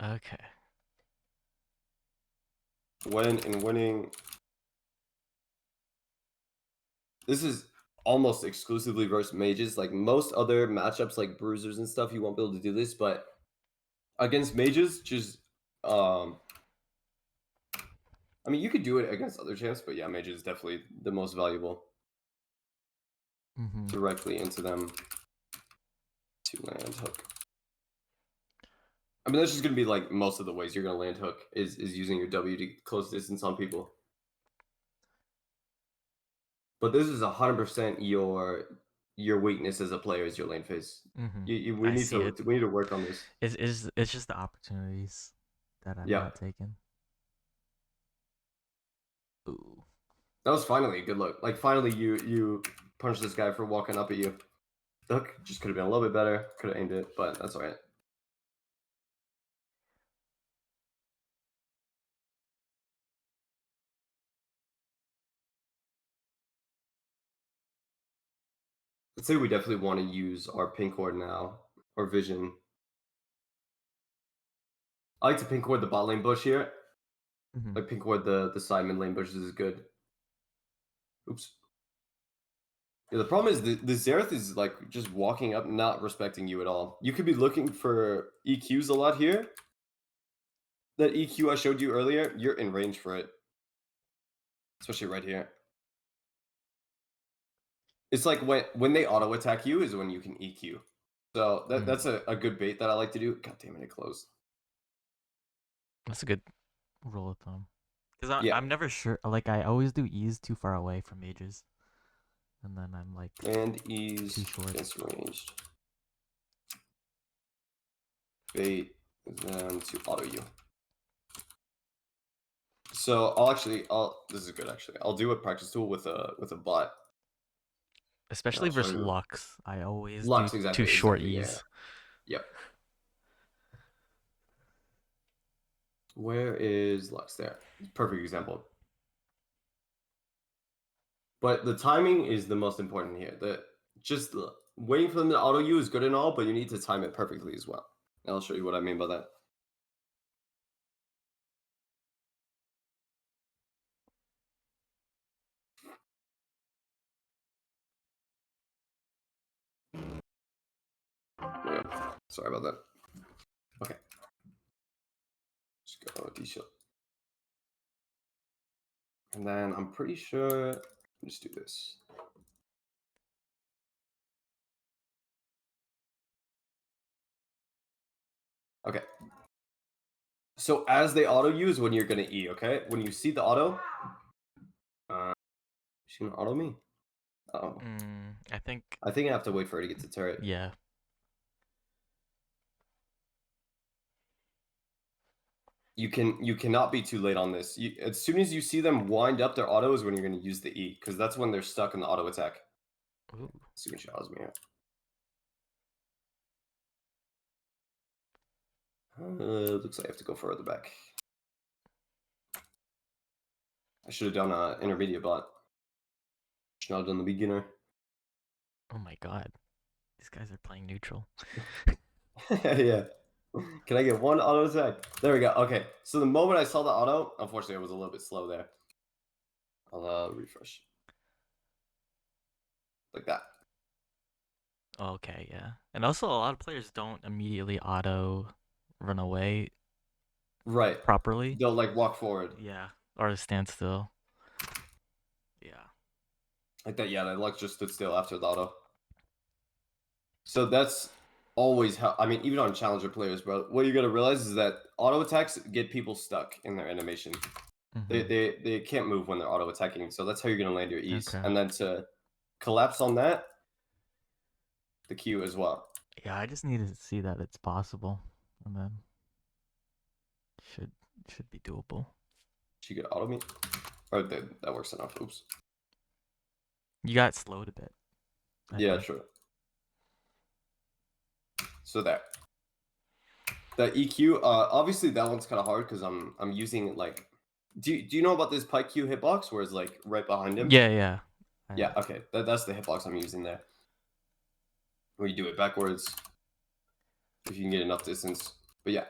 Okay. When and winning. This is almost exclusively versus mages. Like most other matchups, like bruisers and stuff, you won't be able to do this. But against mages, just I mean, you could do it against other champs, but yeah, mage is definitely the most valuable. Mm-hmm. Directly into them to land hook. I mean, that's just gonna be like most of the ways you're gonna land hook is using your W to close distance on people. But this is 100% your weakness as a player is your lane phase. Mm-hmm. We I need see to it. we need to work on this. It's just the opportunities that I'm Yeah, not taking. Ooh. that was finally a good look. Like finally, you punched this guy for walking up at you. The hook just could have been a little bit better. Could have aimed it, but that's all right. Let's say we definitely want to use our pink ward now or vision. I like to pink ward the bot lane bush here. Mm-hmm. Like pink ward the side mid lane bushes is good. Oops. Yeah, the problem is the Xerath is like just walking up, not respecting you at all. You could be looking for EQs a lot here. That EQ I showed you earlier, you're in range for it. Especially right here. It's like when they auto attack you is when you can EQ. So Mm. that's a good bait that I like to do. God damn it, it closed. That's a good rule of thumb. Because Yeah. I'm never sure. Like, I always do E's too far away from mages. And then I'm like And ease too short. against ranged. Bait them to auto you. So I'll this is good actually. I'll do a practice tool with a bot. And Especially I'll show versus you Lux. I always do Lux too exactly, short exactly, yeah. E's. Yep. Where is Lux there? Perfect example. But the timing is the most important here. Just waiting for them to auto you is good and all, but you need to time it perfectly as well. And I'll show you what I mean by that. Yeah. Sorry about that. Okay. Just go D-shield. And then I'm pretty sure, just do this. Okay. So as they auto you is when you're gonna E, okay? When you see the auto, she's gonna auto me. Oh, I think, I think I have to wait for her to get to turret. yeah. You cannot be too late on this. As soon as you see them wind up their auto is when you're gonna use the E, because that's when they're stuck in the auto attack. Ooh. Let's see when she autos me out. Looks like I have to go further back. I should have done an intermediate bot. Should not have done the beginner. Oh my god. These guys are playing neutral. Yeah. Can I get one auto attack? There we go. Okay. So the moment I saw the auto, unfortunately, it was a little bit slow there. I'll refresh. Like that. Okay, yeah. And also, a lot of players don't immediately auto run away Right. properly. They'll like walk forward. Yeah. Or stand still. Yeah. Like that, yeah, that luck just stood still after the auto. So that's always how, I mean, even on challenger players, bro, what you gotta realize is that auto attacks get people stuck in their animation. They Mm-hmm. they they can't move when they're auto attacking, so that's how you're gonna land your E's. Okay. And then to collapse on that, the Q as well. Yeah, I just need to see that it's possible, and then should should be doable. She could auto me. Or that works enough. Oops. You got slowed a bit, I Yeah, think. sure. So that the EQ, obviously that one's kind of hard because I'm using like, do you know about this Pyke Q hitbox where it's like right behind him? Yeah, yeah. Yeah, okay, that's the hitbox I'm using there. Where you do it backwards if you can get enough distance. But yeah,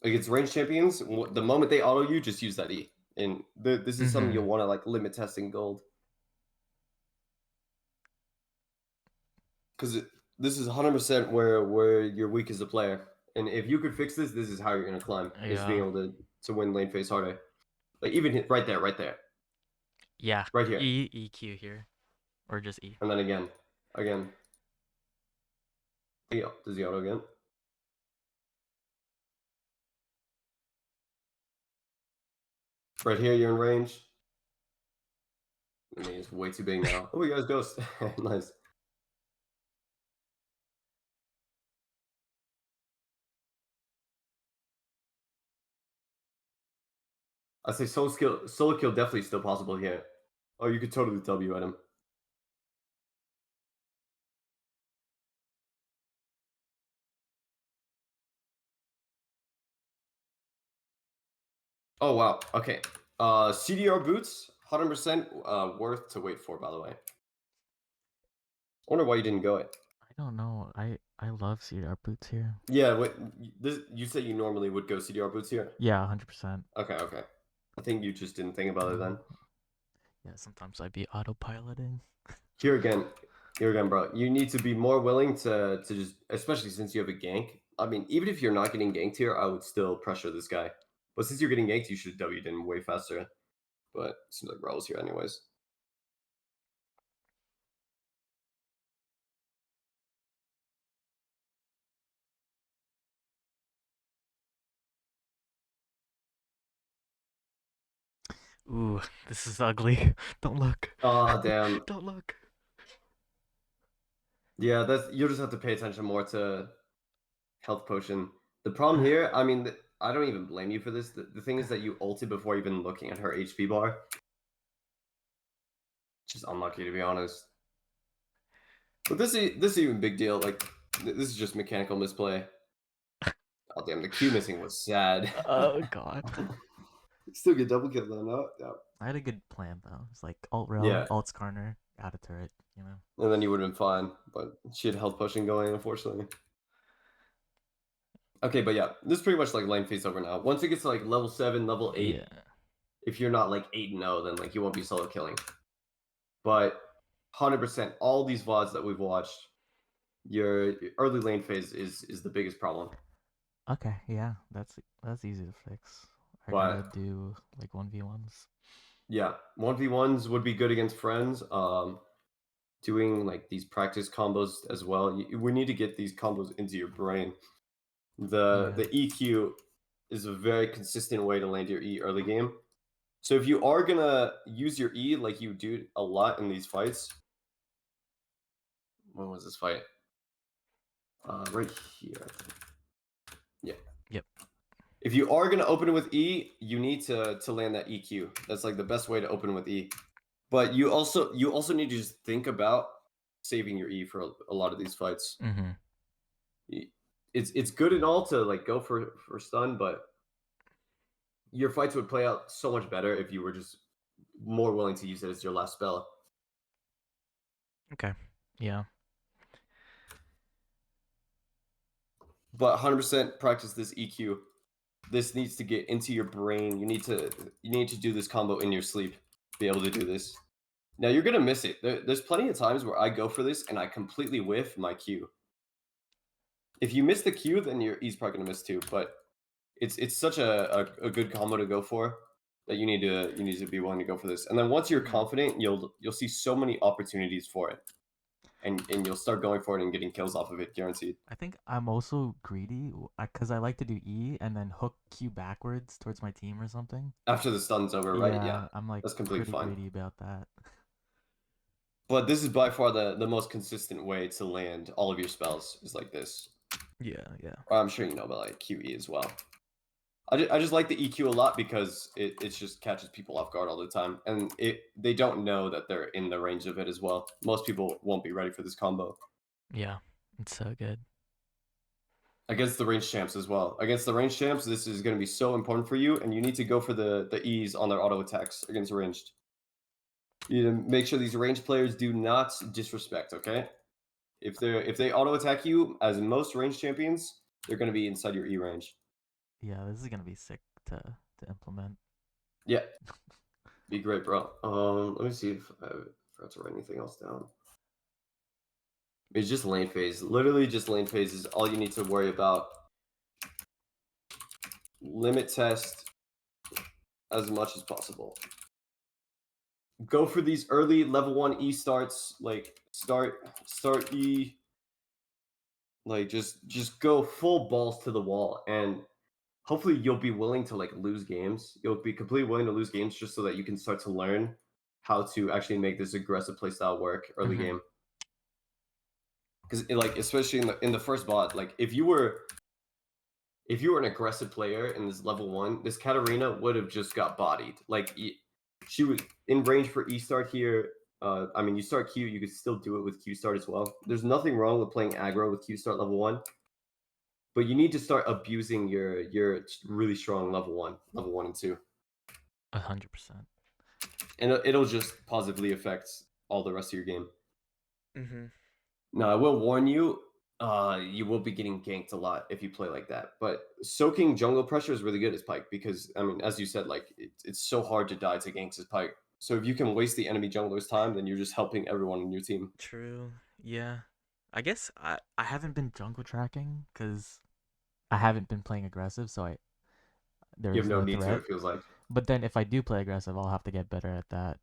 like it's range champions. The moment they auto you, just use that E. And this is something Mm-hmm. you'll want to like limit testing gold because this is 100% where you're weak as a player. And if you could fix this, this is how you're gonna climb. Is being Yeah. able to win lane phase harder. Like even hit right there, Yeah. right here, EQ here, or just E. and then again. Yeah, does the auto again? Right here, you're in range. I mean, it's way too big now. Oh, you guys ghost. Nice. I say solo kill definitely still possible here. Oh, you could totally W at him. Oh wow. Okay. CDR boots, 100% worth to wait for. By the way, I wonder why you didn't go it. I don't know. I love CDR boots here. Yeah. Wait. You said you normally would go CDR boots here. Yeah, 100%. Okay. Okay. I think you just didn't think about it then. Yeah, sometimes I'd be autopiloting. Here again, here again, bro. You need to be more willing to just, especially since you have a gank. I mean, even if you're not getting ganked here, I would still pressure this guy. But since you're getting ganked, you should have W'd in way faster. But it seems like Raul's here anyways. Ooh, this is ugly. Don't look. Ah, damn. Don't look. Yeah, that's you'll just have to pay attention more to health potion. The problem here, I mean, I don't even blame you for this. The thing is that you ulted before even looking at her HP bar. Just unlucky to be honest. But this is even a big deal. Like this is just mechanical misplay. Oh damn, the Q missing was sad. Oh god. Still get double kill though, no? Yeah. I had a good plan though. It's like alt row, Yeah, alt corner, add a turret, you know. and then you would have been fine. But she had health potion going, unfortunately. Okay, but yeah, this is pretty much like lane phase over now. Once it gets to like level 7, level 8, Yeah. if you're not like 8 and 0, then like you won't be solo killing. But 100%, all these VODs that we've watched, your early lane phase is the biggest problem. Okay, yeah, that's easy to fix. I gotta But do like 1v1s. yeah, 1v1s would be good against friends. Doing like these practice combos as well. We need to get these combos into your brain. Yeah. The EQ is a very consistent way to land your E early game. So if you are gonna use your E like you do a lot in these fights, when was this fight? Right here. Yeah. Yep. If you are gonna open with E, you need to land that EQ. That's like the best way to open with E. But you also need to just think about saving your E for a lot of these fights. Mm-hmm. It's good and all to like go for stun, but your fights would play out so much better if you were just more willing to use it as your last spell. Okay. Yeah. But 100% practice this EQ. This needs to get into your brain. You need to do this combo in your sleep. Be able to do this. Now you're gonna miss it. There's plenty of times where I go for this and I completely whiff my Q. If you miss the Q, then your E's probably gonna miss too. But it's such a good combo to go for that you need to be willing to go for this. And then once you're Mm-hmm. confident, you'll see so many opportunities for it. and you'll start going for it and getting kills off of it, guaranteed. I think I'm also greedy because I like to do E and then hook Q backwards towards my team or something. After the stun's over, right? Yeah, Yeah, I'm like that's completely pretty fine. greedy about that. But this is by far the most consistent way to land all of your spells is like this. Yeah, yeah. I'm sure you know about like QE as well. I just like the EQ a lot because it just catches people off guard all the time, and they don't know that they're in the range of it as well. Most people won't be ready for this combo Yeah, it's so good. against the range champs as well. Against the range champs, this is going to be so important for you, and you need to go for the E's on their auto attacks against ranged. You need to make sure these ranged players do not disrespect. Okay, if they auto attack you, as most range champions, they're going to be inside your E range. Yeah, this is gonna be sick to implement. Yeah, be great, bro. Let me see if I forgot to write anything else down. It's just lane phase. Literally, just lane phase is all you need to worry about. Limit test as much as possible. Go for these early level 1 E starts, like start E, like just go full balls to the wall, and hopefully you'll be willing to like lose games. You'll be completely willing to lose games just so that you can start to learn how to actually make this aggressive playstyle work early Hmm. game. Because like especially in the first bot, like if you were an aggressive player in this level 1, this Katarina would have just got bodied. Like she was in range for E start here. I mean, you start Q, you could still do it with Q start as well. There's nothing wrong with playing aggro with Q start level 1, but you need to start abusing your really strong level 1 and 2, 100%. and it'll just positively affect all the rest of your game. Mm-hmm. Now, I will warn you, you will be getting ganked a lot if you play like that. But soaking jungle pressure is really good as Pyke because, I mean, as you said, like it's so hard to die to ganks as Pyke. So if you can waste the enemy jungler's time, then you're just helping everyone in your team. True. Yeah. I guess I haven't been jungle tracking because I haven't been playing aggressive, so I there You have is no no need to, threat. it feels like. But then if I do play aggressive, I'll have to get better at that.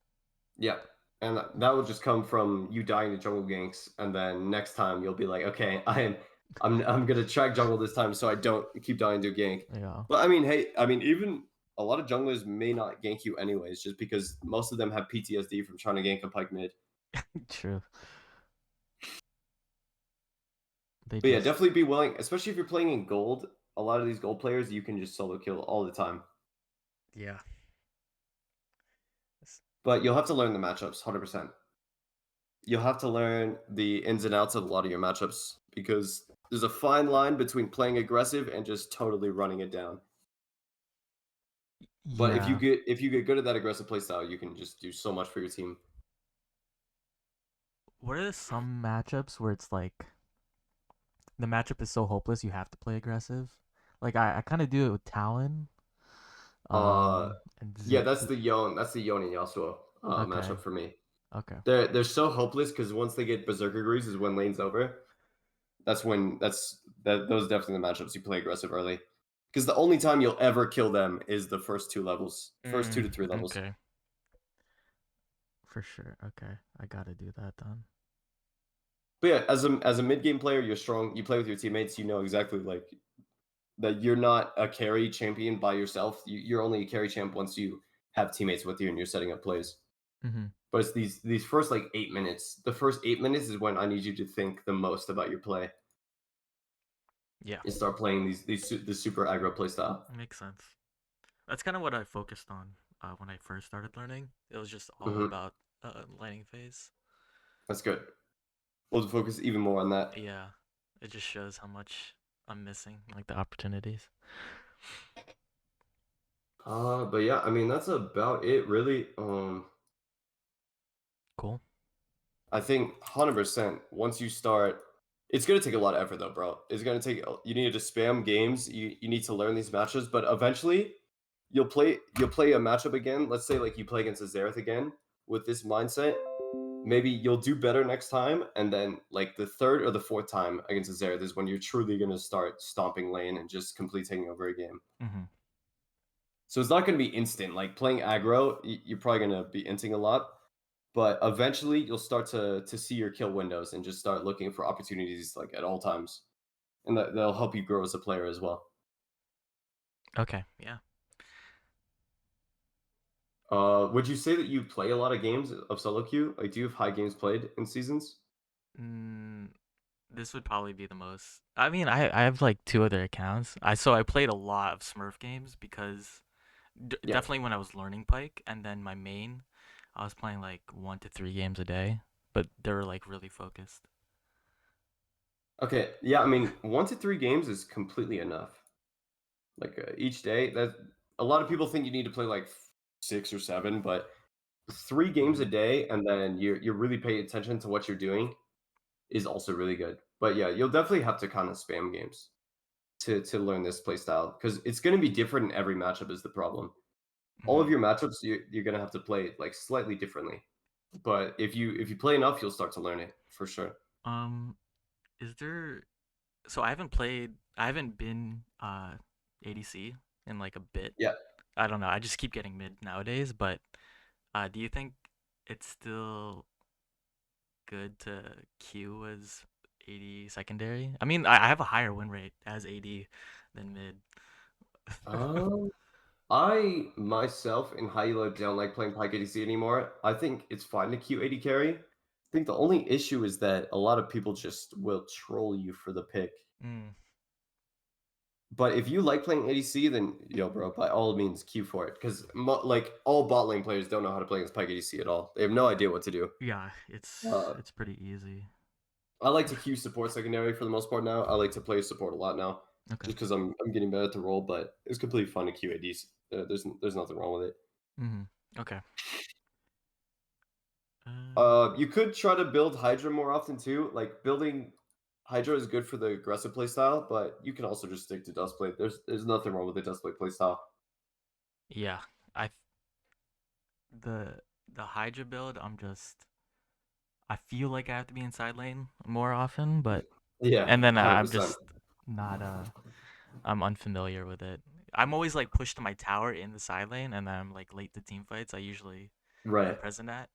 Yeah. And that will just come from you dying to jungle ganks, and then next time you'll be like, okay, I'm gonna track jungle this time so I don't keep dying to gank. Yeah. But I mean, hey, I mean, even a lot of junglers may not gank you anyways, just because most of them have PTSD from trying to gank a Pyke mid. True. They But yeah, just definitely be willing, especially if you're playing in gold. A lot of these gold players, you can just solo kill all the time. yeah. But you'll have to learn the matchups, 100%. You'll have to learn the ins and outs of a lot of your matchups because there's a fine line between playing aggressive and just totally running it down. But Yeah. if you get good at that aggressive playstyle, you can just do so much for your team. What are some matchups where it's like the matchup is so hopeless you have to play aggressive? Like I kind of do it with Talon. Uh, And yeah, that's the Yon and Yasuo okay. matchup for me. Okay. They're so hopeless because once they get Berserker Greaves is when lane's over. Those are definitely the matchups you play aggressive early. Because the only time you'll ever kill them is the first 2 levels, first 2 to 3 levels. Okay. For sure. Okay. I got to do that then. But yeah, as a mid game player, you're strong. You play with your teammates. You know exactly like that. You're not a carry champion by yourself. You're only a carry champ once you have teammates with you and you're setting up plays. Mhm. But it's these first like 8 minutes. The first 8 minutes is when I need you to think the most about your play Yeah. and start playing this super aggro play style. Makes sense. That's kind of what I focused on when I first started learning. It was just all Hmm. about lighting phase. That's good. We'll focus even more on that. Yeah, it just shows how much I'm missing, like the opportunities. But yeah, I mean that's about it, really. Cool. I think 100%. Once you start, it's gonna take a lot of effort, though, bro. It's gonna take. You need to spam games. You need to learn these matches, but eventually, you'll play a matchup again. Let's say like you play against a Xerath again with this mindset. Maybe you'll do better next time, and then like the third or the fourth time against a Xerath is when you're truly gonna start stomping lane and just completely taking over a game. Mhm. So it's not going to be instant. Like playing aggro, you're probably going to be inting a lot. but eventually you'll start to see your kill windows and just start looking for opportunities like at all times, and that'll help you grow as a player as well. Okay, yeah. Would you say that you play a lot of games of solo queue? Like, do you have high games played in seasons? Mm, this would probably be the most. I mean, I have like two other accounts. I played a lot of Smurf games because Yeah. definitely when I was learning Pike, and then my main, I was playing like 1 to 3 games a day, but they were like really focused. Okay. Yeah. I mean, 1 to 3 games is completely enough. Like each day, that a lot of people think you need to play like 6 or 7, but 3 games a Mm-hmm. day, and then you're really paying attention to what you're doing is also really good. But yeah, you'll definitely have to kind of spam games to learn this play style because it's going to be different in every matchup. Is the problem? All of Mm-hmm. your matchups, you're going to have to play like slightly differently. But if you play enough, you'll start to learn it for sure. Um, is there? So I haven't played. I haven't been ADC in like a bit. Yeah. I don't know. I just keep getting mid nowadays. But do you think it's still good to queue as AD secondary? I mean, I have a higher win rate as AD than mid. Um, I myself in high elo don't like playing Pyke ADC anymore. I think it's fine to queue AD carry. I think the only issue is that a lot of people just will troll you for the pick. Mm, But if you like playing ADC, then yo, bro, by all means, queue for it. Because like all bot lane players don't know how to play against Pyke ADC at all. They have no idea what to do. yeah, Uh, it's pretty easy. I like to queue support secondary for the most part now. I like to play support a lot now, Okay. just because I'm getting better at the role. But it's completely fun to queue ADs. There's nothing wrong with it. Mm-hmm. Okay. Uh, You could try to build Hydra more often too. Like building Hydra is good for the aggressive playstyle, but you can also just stick to Dustblade. There's nothing wrong with the Dustblade playstyle. yeah, I the the Hydra build. I feel like I have to be in side lane more often, but Yeah, and then I'm 100%. just not I'm unfamiliar with it. I'm always like pushed to my tower in the side lane, and then I'm like late to team fights. I usually am Right. present at,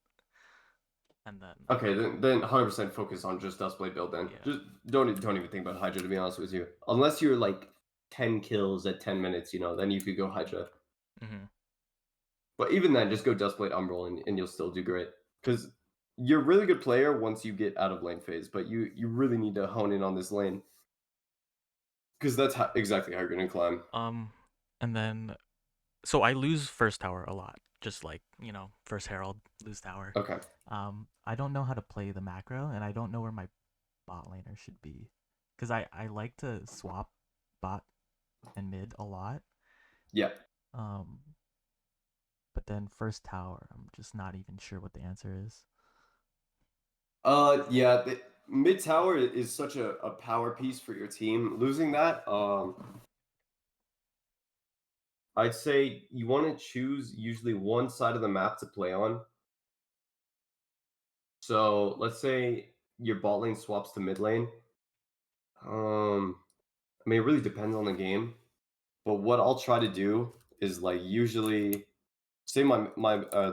and then Okay, then 100% focus on just Dustblade build then. yeah. Just don't even think about Hydra to be honest with you. Unless you're like 10 kills at 10 minutes, then you could go Hydra. Mm-hmm. But even then, just go Dustblade Umbral and you'll still do great. Because you're a really good player once you get out of lane phase, but you really need to hone in on this lane. Because that's exactly how you're going to climb. And then so I lose first tower a lot, just like first herald lose tower. Okay. I don't know how to play the macro, and I don't know where my bot laner should be, because I like to swap bot and mid a lot. Yeah. Um, but then first tower, I'm just not even sure what the answer is. Yeah. The mid tower is such a power piece for your team. Losing that, I'd say you want to choose usually one side of the map to play on. So let's say your bot lane swaps to mid lane. I mean, it really depends on the game. But what I'll try to do is like usually say my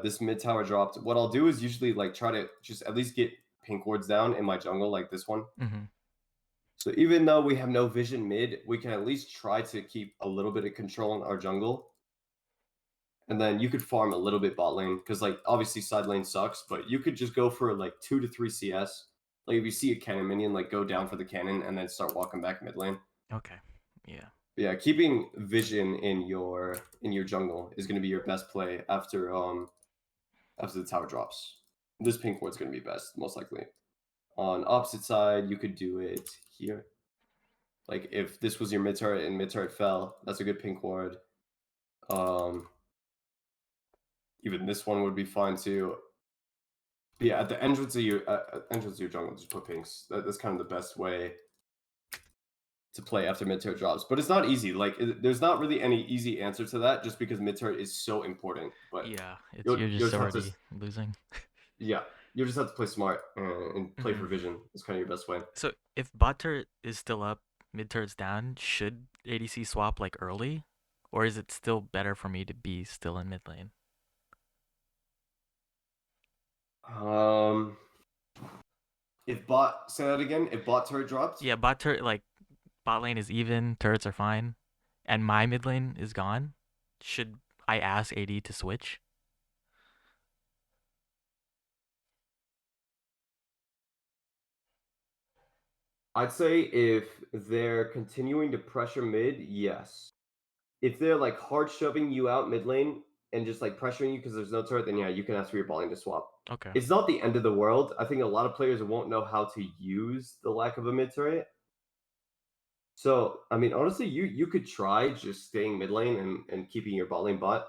this mid tower dropped. What I'll do is usually like try to just at least get pink wards down in my jungle like this one. Mm-hmm. So even though we have no vision mid, we can at least try to keep a little bit of control in our jungle. And then you could farm a little bit bot lane because like obviously side lane sucks, but you could just go for like 2 to 3 CS. Like if you see a cannon minion, like go down for the cannon and then start walking back mid lane. Okay. Yeah. Yeah, keeping vision in your jungle is going to be your best play after the tower drops. This pink ward's going to be best most likely. On opposite side, you could do it here. Like if this was your mid turret and mid turret fell, that's a good pink ward. Um, Even this one would be fine too. But yeah, at the entrance of your jungle, just put pinks. That's kind of the best way to play after mid turret drops. But it's not easy. Like there's not really any easy answer to that, just because mid turret is so important. But Yeah. It's you'll you're you'll just just have to already losing. yeah, you just have to play smart and play Mm-hmm. for vision. It's kind of your best way. So if bot turret is still up, mid turret's down, should ADC swap like early, or is it still better for me to be still in mid lane? If bot say that again. If bot turret dropped, Yeah, bot lane is even, turrets are fine, and my mid lane is gone. Should I ask AD to switch? I'd say if they're continuing to pressure mid, yes. If they're like hard shoving you out mid lane and just like pressuring you because there's no turret, then yeah, you can ask for your bot lane to swap. Okay. It's not the end of the world. I think a lot of players won't know how to use the lack of a mid turret. So I mean, honestly, you could try just staying mid lane and keeping your bot lane bot.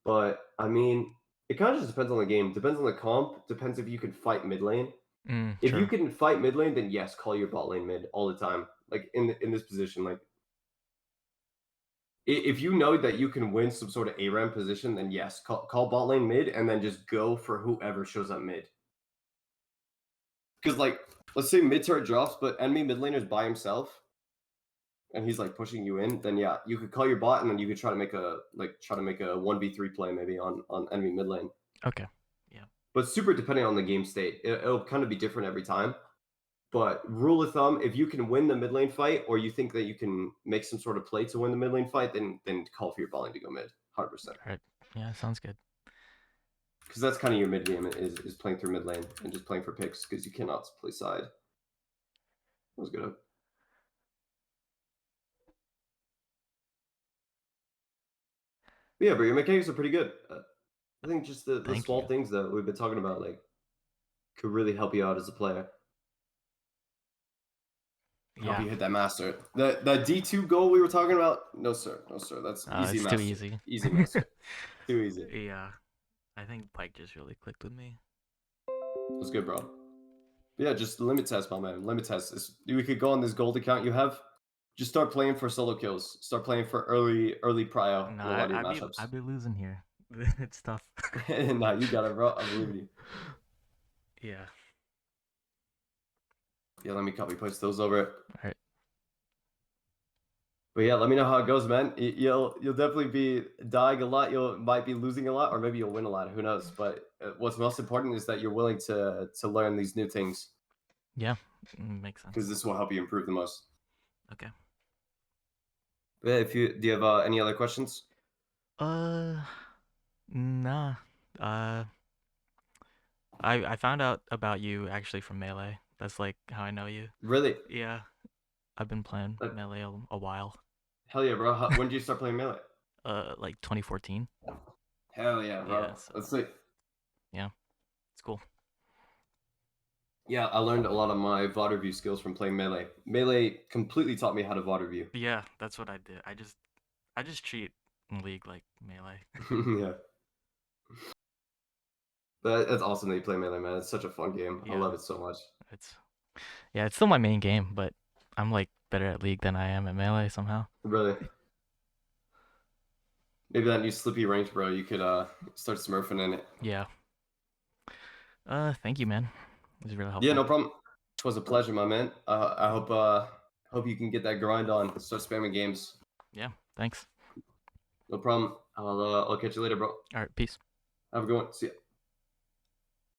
But I mean, it kind of just depends on the game. Depends on the comp. Depends if you can fight mid lane. If you True. can fight mid lane, then yes, call your bot lane mid all the time. Like in this position, like if you know that you can win some sort of ARAM position, then yes, call bot lane mid and then just go for whoever shows up mid. Because like, let's say mid turret drops, but enemy mid laner's by himself, and he's like pushing you in. Then yeah, you could call your bot, and then you could try to make a 1v3 play maybe on enemy mid lane. Okay. Yeah. But super depending on the game state, it'll kind of be different every time. But rule of thumb, if you can win the mid lane fight, or you think that you can make some sort of play to win the mid lane fight, then call for your bot lane to go mid, 100%. All right. Yeah, sounds good. Because that's kind of your mid game is playing through mid lane and just playing for picks because you cannot play side. That was good. But yeah, but your mechanics are pretty good. I think just the Thank small you. things that we've been talking about like could really help you out as a player. Help Yeah. you hit that master. That D2 goal we were talking about? No sir, no sir. That's easy It's too master. easy. Easy master. Too easy. Yeah. I think Pyke just really clicked with me. That's good, bro. But yeah, just limit test, my man. Limit test. We could go on this gold account you have. Just start playing for solo kills. Start playing for early prio No, in a lot of your I'd matchups. be losing here. It's tough. Nah, you got it, bro. I believe in you. Yeah. Yeah, let me copy paste those over it. All right. But yeah, let me know how it goes, man. You'll definitely be dying a lot. You might be losing a lot, or maybe you'll win a lot. Who knows? But what's most important is that you're willing to learn these new things Yeah. Makes sense. because this will help you improve the most. Okay. But yeah, if you do you have any other questions? Uh, nah. Uh, I found out about you actually from Melee. That's like how I know you. Really? Yeah. I've been playing Uh, Melee a while. Hell yeah, bro. When did you start playing melee? Like 2014. Hell yeah, bro. Yeah. So Let's see. yeah, it's cool. Yeah, I learned a lot of my VOD review skills from playing melee. Melee completely taught me how to VOD review. Yeah, that's what I did. I just treat League like Melee. Yeah. But it's awesome that you play melee, man. It's such a fun game. I Yeah. love it so much. It's yeah, it's still my main game, but I'm like better at League than I am at Melee somehow. Really. Maybe that new Slippy range, bro. You could start smurfing in it. Yeah. Thank you, man. It was really Yeah, helpful. no problem. It was a pleasure, my man. I hope you can get that grind on. Start spamming games. Yeah. Thanks. No problem. I'll catch you later, bro. All right. Peace. Have a good one. See ya.